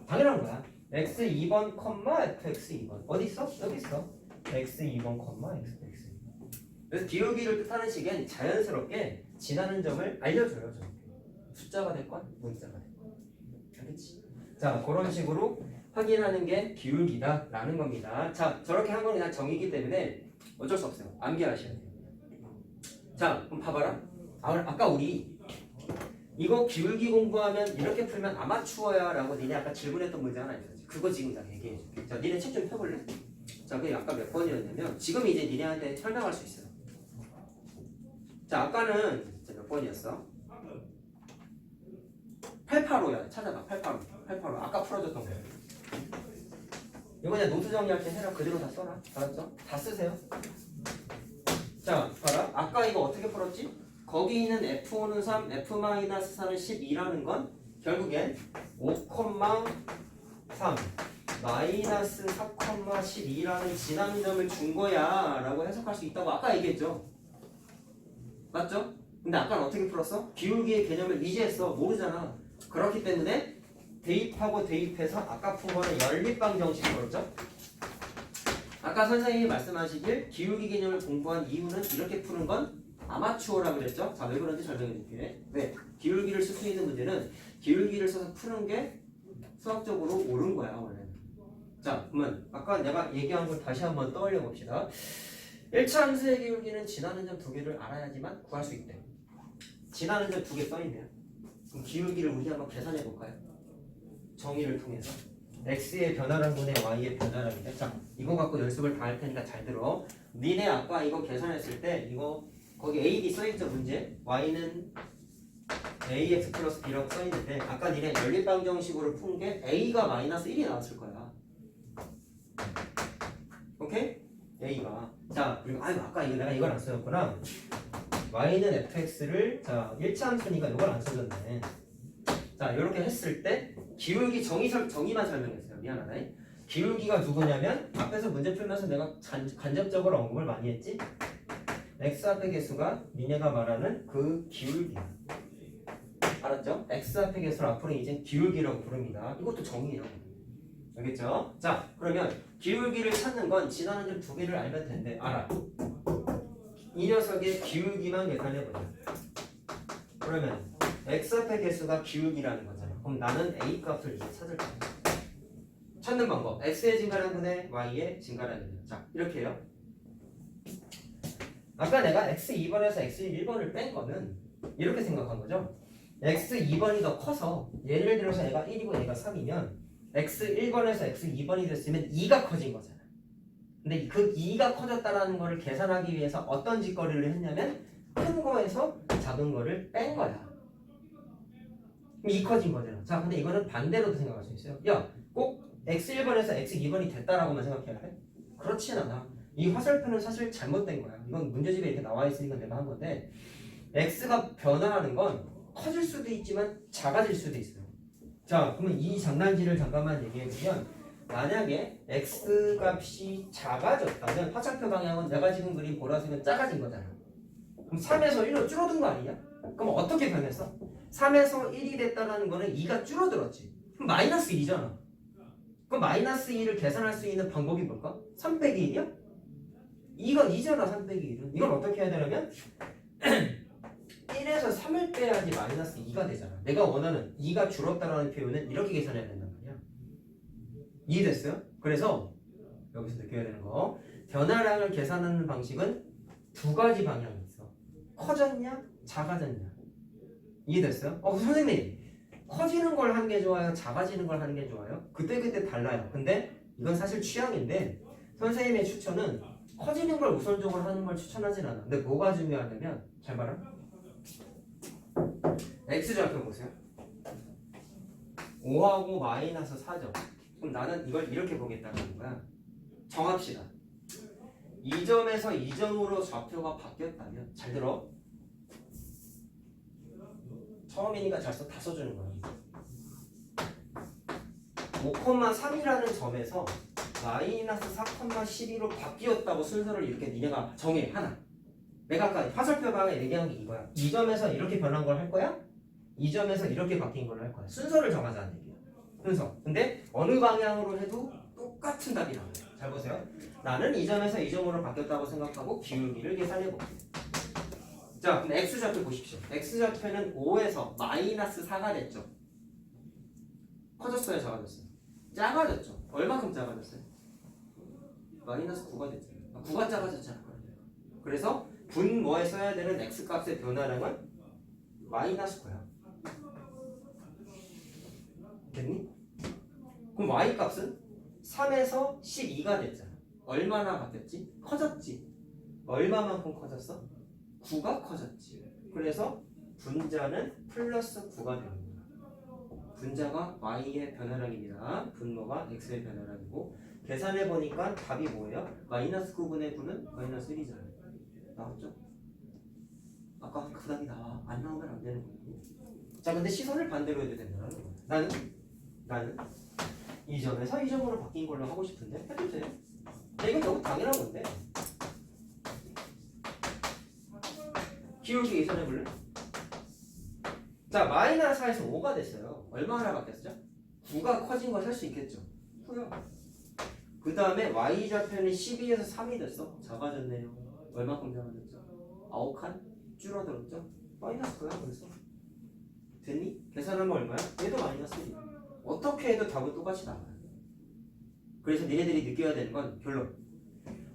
당연한 거야. x2번, fx2번. 어디 있어? 여기 있어. x2번, fx2번. 그래서 기울기를 뜻하는 식엔 자연스럽게 지나는 점을 알려줘요. 저렇게. 숫자가 됐건 문자가 됐건. 알겠지? 자, 그런 식으로 확인하는 게 기울기다라는 겁니다. 자, 저렇게 한 건 그냥 정의이기 때문에 어쩔 수 없어요. 암기하셔야 돼요. 자, 그럼 봐봐라. 아까 우리 이거 기울기 공부하면 이렇게 풀면 아마추어야 라고 니네 아까 질문했던 문제 하나 있었지. 그거 지금 나 얘기해 줄게. 자, 니네 책 좀 펴볼래? 자, 그게 아까 몇 번이었냐면 지금 이제 니네한테 설명할 수 있어요. 자, 아까는 몇 번이었어? 885야. 찾아봐. 885. 아까 풀어줬던 거야. 이거 그냥 노트 정리할 때 해라. 그대로 다 써라. 알았죠? 다 쓰세요. 자, 봐라. 아까 이거 어떻게 풀었지? 거기 있는 F5는 3, F-4는 12라는 건 결국엔 5,3 마이너스 4,12라는 지난 점을 준 거야 라고 해석할 수 있다고 아까 얘기했죠? 맞죠? 근데 아까는 어떻게 풀었어? 기울기의 개념을 이제 했어. 모르잖아. 그렇기 때문에 대입하고 대입해서 아까 푼 거는 연립방 정식 풀었죠? 아까 선생님이 말씀하시길 기울기 개념을 공부한 이유는 이렇게 푸는 건 아마추어라고 그랬죠? 자, 왜 그런지 설명해 줄게. 왜? 기울기를 쓸 수 있는 문제는 기울기를 써서 푸는 게 수학적으로 옳은 거야, 원래는. 자, 그러면 아까 내가 얘기한 걸 다시 한번 떠올려 봅시다. 1차 함수의 기울기는 지나는 점 두 개를 알아야지만 구할 수 있대. 지나는 점 두 개 써있네요. 그럼 기울기를 우리 한번 계산해 볼까요? 정의를 통해서. x의 변화란 분의 y의 변화란인데, 자, 이거 갖고 연습을 다 할 테니까 잘 들어. 니네 아까 이거 계산했을 때 이거 거기 a, b 써있죠 문제? y는 ax 플러스 b라고 써있는데 아까 니네 연립방정식으로 푼 게 a가 마이너스 1이 나왔을 거야. 오케이? a가. 자, 그리고 아까 내가 이걸 안 써줬구나. y는 fx를 자 1차 함수니까 이걸 안 써줬네. 자, 이렇게 했을 때 기울기 정의만 설명했어요. 미안하다. 기울기가 누구냐면 앞에서 문제 풀면서 내가 간접적으로 언급을 많이 했지. x 앞의 개수가 니네가 말하는 그 기울기야. 알았죠? x 앞의 개수를 앞으로 이제 기울기라고 부릅니다. 이것도 정의예요. 알겠죠? 자, 그러면 기울기를 찾는 건 지나는 점 두 개를 알면 된대. 알아. 이 녀석의 기울기만 계산해보자. 그러면 x 앞의 개수가 기울기라는 거잖아. 그럼 나는 a 값을 이제 찾을 거야. 찾는 방법. x의 증가량 분의 y의 증가량이에요. 자, 이렇게 해요. 아까 내가 x 2번에서 x 1번을 뺀 거는 이렇게 생각한 거죠. x 2번이 더 커서 예를 들어서 얘가 1이고 얘가 3이면 x 1번에서 x 2번이 됐으면 2가 커진 거잖아. 근데 그 2가 커졌다는 거를 계산하기 위해서 어떤 짓거리를 했냐면 큰 거에서 작은 거를 뺀 거야. 그럼 2 커진 거잖아. 자, 근데 이거는 반대로도 생각할 수 있어요. 야, 꼭 x 1번에서 x 2번이 됐다라고만 생각해야 돼? 그렇진 않아. 이 화살표는 사실 잘못된 거야. 이건 문제집에 이렇게 나와 있으니까 내가 한 건데 x가 변화하는 건 커질 수도 있지만 작아질 수도 있어요. 자, 그러면 이 장난질을 잠깐만 얘기해보면 만약에 x 값이 작아졌다면 화살표 방향은 내가 지금 그린 보라색은 작아진 거잖아. 그럼 3에서 1로 줄어든 거 아니냐? 그럼 어떻게 변했어? 3에서 1이 됐다는 거는 2가 줄어들었지. 그럼 마이너스 2잖아. 그럼 마이너스 2를 계산할 수 있는 방법이 뭘까? 3 빼기 1이야? 2가 2잖아. 3 빼기 1은. 이걸 어떻게 해야 되냐면 1에서 3을 빼야지 마이너스 2가 되잖아. 내가 원하는 2가 줄었다라는 표현은 이렇게 계산해야 된단 말이야. 이해됐어요? 그래서 여기서 느껴야 되는 거 변화량을 계산하는 방식은 두 가지 방향이 있어. 커졌냐? 작아졌냐? 이해됐어요? 선생님 커지는 걸 하는 게 좋아요? 작아지는 걸 하는 게 좋아요? 그때그때 달라요. 근데 이건 사실 취향인데 선생님의 추천은 커지는 걸 우선적으로 하는 걸 추천하진 않아. 근데 뭐가 중요하냐면 잘 봐라. x좌표 보세요. 5하고 마이너스 4죠. 그럼 나는 이걸 이렇게 보겠다는 거야. 정합시다. 2점에서 2점으로 좌표가 바뀌었다면 잘 들어. 처음이니까 다 써주는 거야. 5,3이라는 점에서 마이너스 4,12로 바뀌었다고 순서를 이렇게 니네가 정해. 하나. 내가 아까 화살표 방에 얘기한 게 이거야. 2점에서 이렇게 변한 걸 할 거야? 2점에서 이렇게 바뀐 걸 할 거야. 순서를 정하자는 얘기야. 순서. 근데 어느 방향으로 해도 똑같은 답이 나와요. 잘 보세요. 나는 2점에서 2점으로 바뀌었다고 생각하고 기울기를 계산해볼게. 자, 그럼 x좌표 보십시오. x좌표는 5에서 마이너스 4가 됐죠. 커졌어요? 작아졌어요? 작아졌죠. 얼마큼 작아졌어요? 마이너스 9가 됐잖아요. 9가 작아졌잖아. 그래서 분모에 써야 되는 x값의 변화량은 마이너스 9야. 됐니? 그럼 y값은 3에서 12가 됐잖아. 얼마나 바뀌었지? 커졌지. 얼마만큼 커졌어? 9가 커졌지. 그래서 분자는 플러스 9가 되는 거야. 분자가 y의 변화량입니다. 분모가 x의 변화량이고 계산해보니까 답이 뭐예요? 마이너스 9분의 9는 마이너스 1이잖아요. 나왔죠? 아까 그 답이 나와. 안 나오면 안 되는 거예요. 자, 근데 시선을 반대로 해도 된다는 거예요. 나는 이 점에서 이 점으로 바뀐 걸로 하고 싶은데 해도 돼요. 이건 너무 당연한 건데. 기울기 계산해볼래? 자, 마이너스 4에서 5가 됐어요. 얼마나 바뀌었죠? 9가 커진 걸 할 수 있겠죠? 후요. 그 다음에 y좌표는 12에서 3이 됐어. 작아졌네요. 얼마큼 작아졌죠? 9칸? 줄어들었죠? 마이너스 9야 벌써. 됐니? 계산하면 얼마야? 얘도 마이너스 1. 어떻게 해도 답은 똑같이 나와요. 그래서 니네들이 느껴야 되는 건 결론.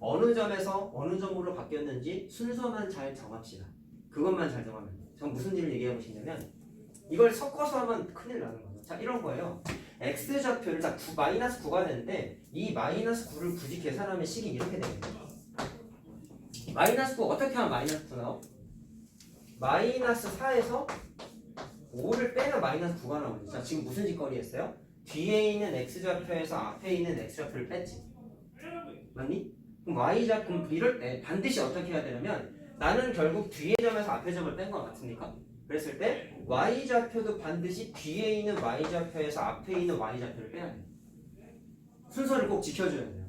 어느 점에서 어느 점으로 바뀌었는지 순서만 잘 정합시다. 그것만 잘 정하면 돼요. 전 무슨 일을 얘기하고 싶냐면 이걸 섞어서 하면 큰일 나는 거예요. 자, 이런 거예요. x좌표를 다 마이너스 9가 되는데 이 마이너스 9를 굳이 계산하면 식이 이렇게 되거든요. 마이너스 9 어떻게 하면 마이너스 9 나와? 마이너스 4에서 5를 빼면 마이너스 9가 나오죠. 자, 지금 무슨 짓거리 했어요? 뒤에 있는 x좌표에서 앞에 있는 x좌표를 뺐지. 맞니? 그럼 y좌표 이럴 때 반드시 어떻게 해야 되냐면 나는 결국 뒤에 점에서 앞에 점을 뺀 것 같습니까? 그랬을 때 y좌표도 반드시 뒤에 있는 y좌표에서 앞에 있는 y좌표를 빼야 돼요. 순서를 꼭 지켜줘야 돼요.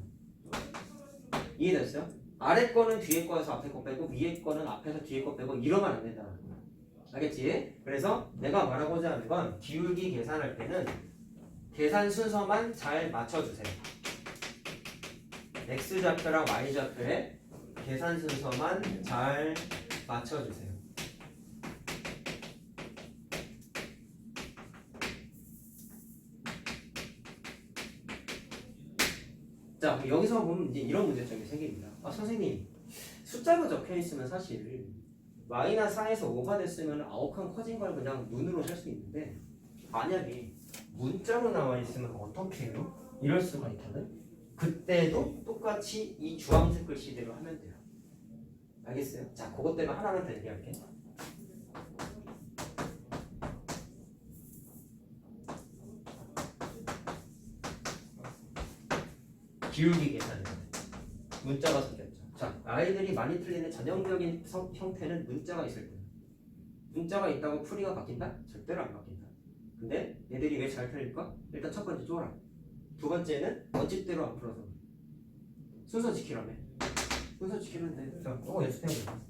이해됐어요? 아래 거는 뒤에 거에서 앞에 거 빼고 위에 거는 앞에서 뒤에 거 빼고 이러면 안 된다. 알겠지? 그래서 내가 말하고자 하는 건 기울기 계산할 때는 계산 순서만 잘 맞춰주세요. x좌표랑 y좌표의 계산 순서만 잘 맞춰주세요. 자, 여기서 보면 이제 이런 문제점이 생깁니다. 아, 선생님, 숫자로 적혀 있으면 사실 마이너스 4에서 5가 됐으면 아홉칸 커진 걸 그냥 눈으로 셀 수 있는데 만약에 문자로 나와 있으면 어떻게 해요? 이럴 수가 있거든. 그때도 똑같이 이 주황색 글씨대로 하면 돼요. 알겠어요? 자, 그것 때문에 하나만 더 얘기할게. 기울기 계산이에요. 문자가 섞였죠. 자, 아이들이 많이 틀리는 전형적인 형태는 문자가 있을 때. 문자가 있다고 풀이가 바뀐다? 절대로 안 바뀐다. 근데 얘들이 왜 잘 틀릴까? 일단 첫 번째 쪼라. 두 번째는 원칙대로 안 풀어서. 순서 지키라며. 순서 지키는데. 자, 그거 연습해보자.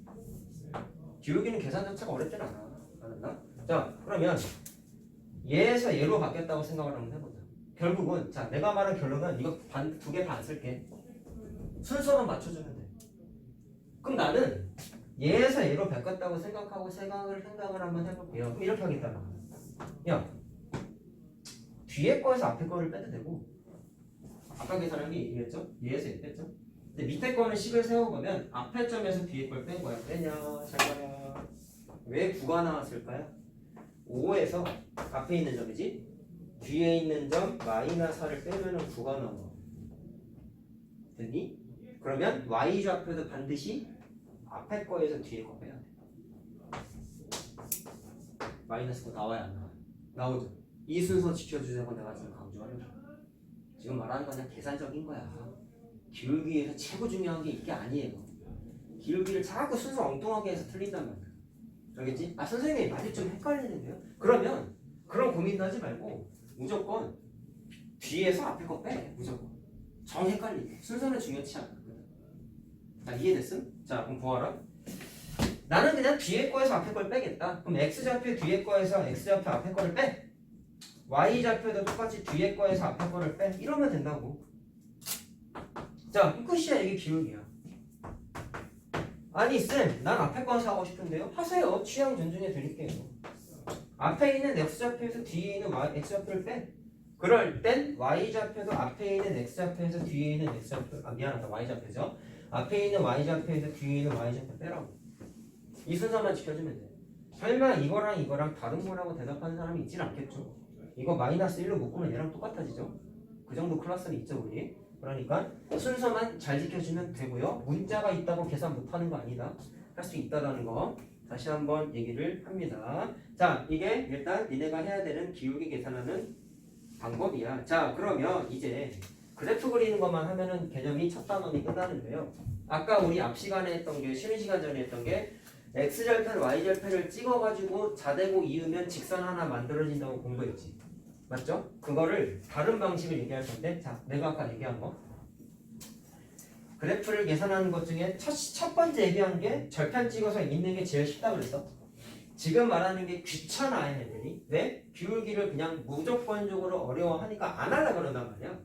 기울기는 계산 자체가 어렵진 않아. 알았나? 자, 그러면 얘에서 얘로 바뀌었다고 생각을 한번 해보자. 결국은 자, 내가 말한 결론은 이거 두 개 다 안 쓸게. 순서만 맞춰주면 돼. 그럼 나는 얘에서 얘로 바꿨다고 생각하고 생각을 한번 해볼게요. 그럼 이렇게 하겠다. 야, 뒤에 거에서 앞에 거를 빼도 되고 아까 계산한 게 얘기했죠? 얘에서 얘 뺐죠? 근데 밑에 거는 식을 세워보면 앞에 점에서 뒤에 걸 뺀 거야. 빼냐? 잘 봐라. 왜 9가 나왔을까요? 5에서 앞에 있는 점이지? 뒤에 있는 점 마이너스 4를 빼면 9가 나와. 됐니? 그러면 y좌표도 반드시 앞에 거에서 뒤에 거 빼야 돼. 마이너스 9 나와야 안 나와? 나오죠. 이 순서 지켜주자고 내가 지금 강조하려고. 지금 말하는 건 그냥 계산적인 거야. 기울기에서 최고 중요한 게 이게 아니에요. 기울기를 자꾸 순서 엉뚱하게 해서 틀린단 말이야. 알겠지? 아, 선생님 말이 좀 헷갈리는데요? 그러면 그런 고민도 하지 말고 무조건 뒤에서 앞에 거 빼. 무조건. 정 헷갈리게. 순서는 중요치 않거든. 자, 이해됐음? 자, 그럼 보아라. 나는 그냥 뒤에 거에서 앞에 걸 빼겠다. 그럼 x좌표 뒤에 거에서 x좌표 앞에 거를 빼. y좌표도 똑같이 뒤에 거에서 앞에 거를 빼. 이러면 된다고. 자, 끝이야. 이게 기울기야. 아니 쌤, 난 앞에 거에서 하고 싶은데요? 하세요. 취향 존중해 드릴게요. 앞에 있는 x좌표에서 뒤에 있는 x좌표를 빼. 그럴 땐 y좌표도 앞에 있는 x좌표에서 뒤에 있는 x좌표, 아 미안하다, y좌표죠. 앞에 있는 y좌표에서 뒤에 있는 y좌표 빼라고. 이 순서만 지켜주면 돼. 설마 이거랑 다른 거라고 대답하는 사람이 있진 않겠죠. 이거 마이너스 1로 묶으면 얘랑 똑같아지죠. 그 정도 클래스는 있죠 우리. 그러니까 순서만 잘 지켜주면 되고요. 문자가 있다고 계산 못하는 거 아니다. 할 수 있다라는 거 다시 한번 얘기를 합니다. 자, 이게 일단 니네가 해야 되는 기울기 계산하는 방법이야. 자, 그러면 이제 그래프 그리는 것만 하면은 개념이 첫 단원이 끝나는데요. 아까 우리 앞 시간에 했던 게, 쉬는 시간 전에 했던 게 x절편, y절편을 찍어가지고 자대고 이으면 직선 하나 만들어진다고 공부했지. 맞죠? 그거를 다른 방식을 얘기할 건데, 자, 내가 아까 얘기한 거. 그래프를 계산하는 것 중에 첫 번째 얘기한 게 절편 찍어서 있는 게 제일 쉽다 그랬어. 지금 말하는 게 귀찮아 애들이. 왜? 기울기를 그냥 무조건적으로 어려워하니까 안 하려고 그런단 말이야.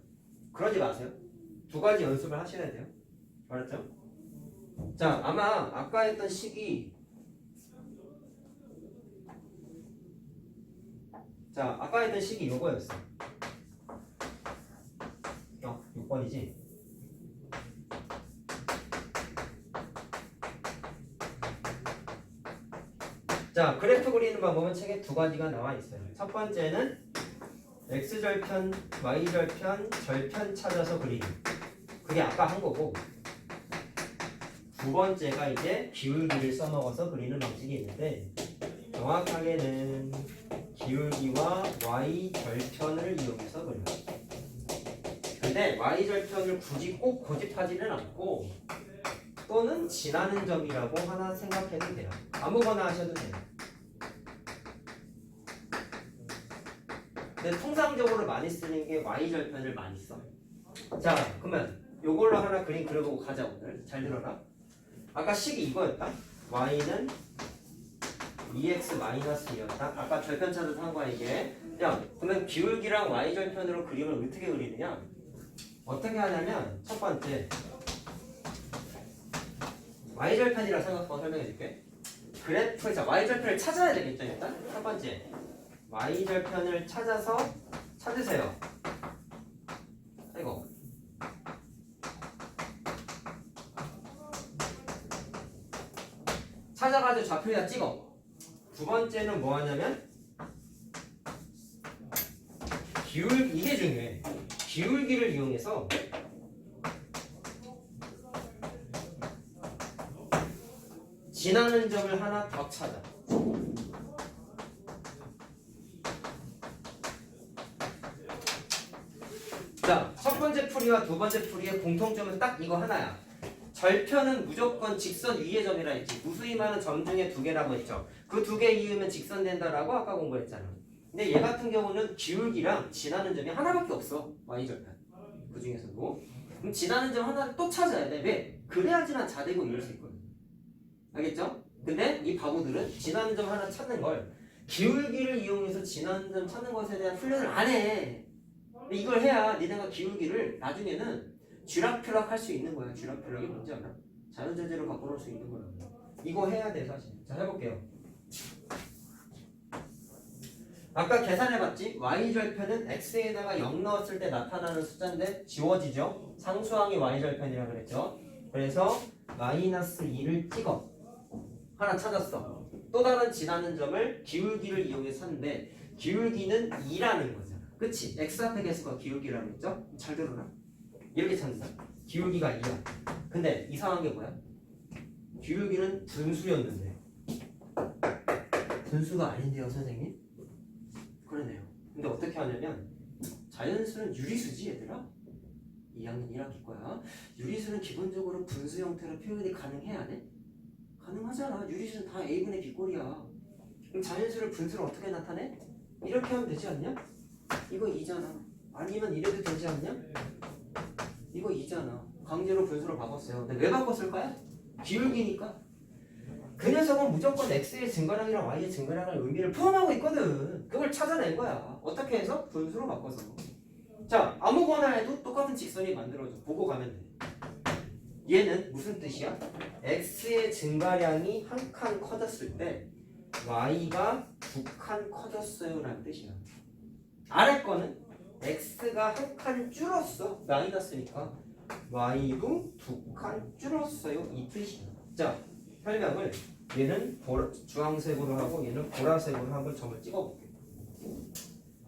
그러지 마세요. 두 가지 연습을 하셔야 돼요. 알았죠? 자, 아마 아까 했던 식이 요거였어. 6번이지? 자, 그래프 그리는 방법은 책에 두 가지가 나와 있어요. 첫 번째는 x절편, y절편, 절편 찾아서 그리기. 그게 아까 한 거고, 두 번째가 이제 기울기를 써먹어서 그리는 방식이 있는데, 정확하게는 기울기와 y절편을 이용해서 그려요. 근데 대신에 y절편을 굳이 꼭 고집하지는 않고 또는 지나는 점이라고 하나 생각해도 돼요. 아무거나 하셔도 돼요. 근데 통상적으로 많이 쓰는 게 y절편을 많이 써. 자, 그러면 요걸로 하나 그림 그려보고 가자 오늘. 잘 들어라. 아까 식이 이거였다. y는 2x-2였다. 아까 절편 찾아서 한 거야 이게. 야, 그러면 기울기랑 y절편으로 그림을 어떻게 그리느냐? 어떻게 하냐면 첫 번째 y절편이라 생각하고 설명해 줄게. 그래프, 자, y절편을 찾아야 되겠죠 일단. 첫 번째 y절편을 찾으세요. 아이고. 찾아가지고 좌표에다 찍어. 두 번째는 뭐 하냐면 이게 중요해. 기울기를 이용해서 지나는 점을 하나 더 찾아. 자, 첫 번째 풀이와 두 번째 풀이의 공통점은 딱 이거 하나야. 절편은 무조건 직선 위의 점이라 했지. 무수히 많은 점 중에 두 개라고 했죠. 그 두 개 이으면 직선 된다라고 아까 공부했잖아. 근데 얘 같은 경우는 기울기랑 지나는 점이 하나밖에 없어. y절편. 그 중에서도. 그럼 지나는 점 하나를 또 찾아야 돼. 왜? 그래야지만 자대고 이럴 수 있거든. 알겠죠? 근데 이 바보들은 지나는 점 하나 찾는 걸 기울기를 이용해서 지나는 점 찾는 것에 대한 훈련을 안 해. 근데 이걸 해야 니네가 기울기를 나중에는 쥐락펴락 할 수 있는 거야. 쥐락펴락이 뭔지 알아? 자연재제로 바꿔놓을 수 있는 거야. 이거 해야 돼 사실. 자, 해볼게요. 아까 계산해봤지? y절편은 x에다가 0 넣었을 때 나타나는 숫자인데 지워지죠? 상수항이 y절편이라고 그랬죠? 그래서 마이너스 2를 찍어. 하나 찾았어. 또 다른 지나는 점을 기울기를 이용해서 찾는데 기울기는 2라는 거잖아. 그치? x 앞에 계수가 기울기라고 했죠? 잘 들어라. 이렇게 찾는다. 기울기가 2야. 근데 이상한 게 뭐야? 기울기는 분수였는데 분수가 아닌데요 선생님? 그러네요. 근데 어떻게 하냐면 자연수는 유리수지 얘들아? 2학년 1학기 거야. 유리수는 기본적으로 분수 형태로 표현이 가능해 안 해? 가능하잖아. 유리수는 다 a분의 b꼴이야. 그럼 자연수를 분수로 어떻게 나타내? 이렇게 하면 되지 않냐? 이거 2잖아. 아니면 이래도 되지 않냐? 이거 2잖아. 강제로 분수로 바꿨어요. 근데 왜 바꿨을까요? 기울기니까. 그 녀석은 무조건 x의 증가량이랑 y의 증가량을 의미를 포함하고 있거든. 그걸 찾아낸 거야. 어떻게 해서? 분수로 바꿔서. 자, 아무거나 해도 똑같은 직선이 만들어져. 보고 가면 돼. 얘는 무슨 뜻이야? x의 증가량이 한 칸 커졌을 때 y가 두 칸 커졌어요 라는 뜻이야. 아래 거는 x가 한 칸 줄었어. 마이너스니까 y도 두 칸 줄었어요. 이 뜻이야. 자, 설명을 얘는 주황색으로 하고 얘는 보라색으로 한번 점을 찍어볼게요.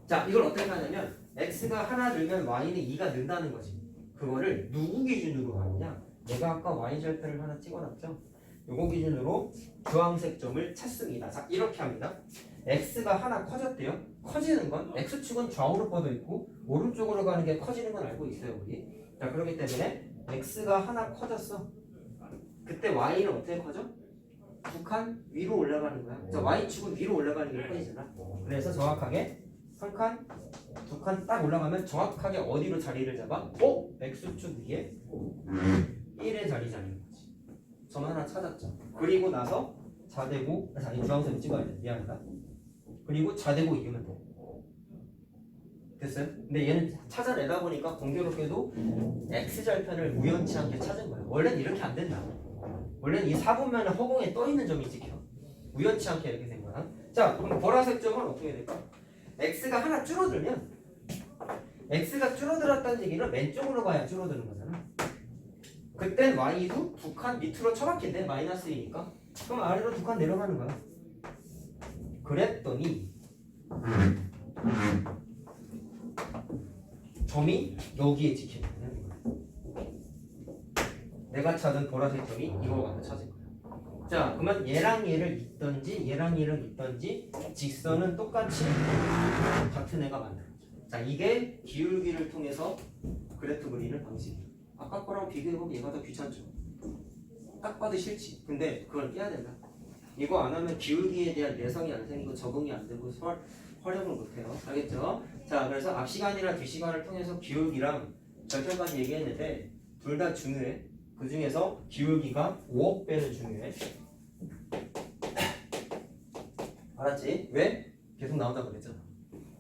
자, 이걸 어떻게 하냐면 x가 하나 늘면 y는 2가 는다는 거지. 그거를 누구 기준으로 하느냐? 내가 아까 y절편을 하나 찍어놨죠? 요거 기준으로 주황색 점을 찾습니다. 자, 이렇게 합니다. x가 하나 커졌대요. 커지는 건 x축은 좌우로 뻗어 있고 오른쪽으로 가는 게 커지는 건 알고 있어요 우리. 자, 그렇기 때문에 x가 하나 커졌어. 그때 y는 어떻게 커져? 두 칸 위로 올라가는 거야. 자, y축은 위로 올라가는 게 커지잖아. 그래서 정확하게 한 칸, 두 칸 딱 올라가면 정확하게 어디로 자리를 잡아? x축 위에 1의 자리 잡는 거지. 점 하나 찾았죠. 그리고 나서 좌대고, 아니 주황색 찍어야 돼. 미안하다. 그리고 좌대고 이으면 돼. 됐어요? 근데 얘는 찾아내다 보니까 공교롭게도 x절편을 우연치 않게 찾은 거야. 원래는 이렇게 안 된다. 원래는 이 4분면에 허공에 떠 있는 점이 찍혀. 우연치 않게 이렇게 된 거야. 자, 그럼 보라색 점은 어떻게 될까? x가 하나 줄어들면 x가 줄어들었다는 얘기는 왼쪽으로 가야 줄어드는 거잖아. 그땐 y도 두 칸 밑으로 처박힌대. 마이너스 2니까. 그럼 아래로 두 칸 내려가는 거야. 그랬더니 점이 여기에 찍히는 거야. 내가 찾은 보라색 점이 이걸 갖다 찾은 거야. 자, 그러면 얘랑 얘를 잇던지 얘랑 얘를 잇던지 직선은 똑같이 같은 애가 만들어져. 자, 이게 기울기를 통해서 그래프 그리는 방식이야. 아까 거랑 비교해보면 얘가 더 귀찮죠. 딱 봐도 싫지. 근데 그걸 깨야 된다. 이거 안 하면 기울기에 대한 내성이 안 생기고 적응이 안 되고 활용을 못해요. 알겠죠? 자, 그래서 앞 시간이랑 뒷 시간을 통해서 기울기랑 절편까지 얘기했는데 둘 다 중요해. 그 중에서 기울기가 5억 배는 중요해. 알았지? 왜? 계속 나온다 그랬잖아.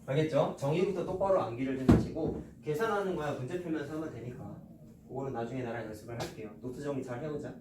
알겠죠? 정의부터 똑바로 암기를 좀 하시고 계산하는 거야 문제 풀면서 하면 되니까 그거는 나중에 나랑 연습을 할게요. 노트 정리 잘 해오자.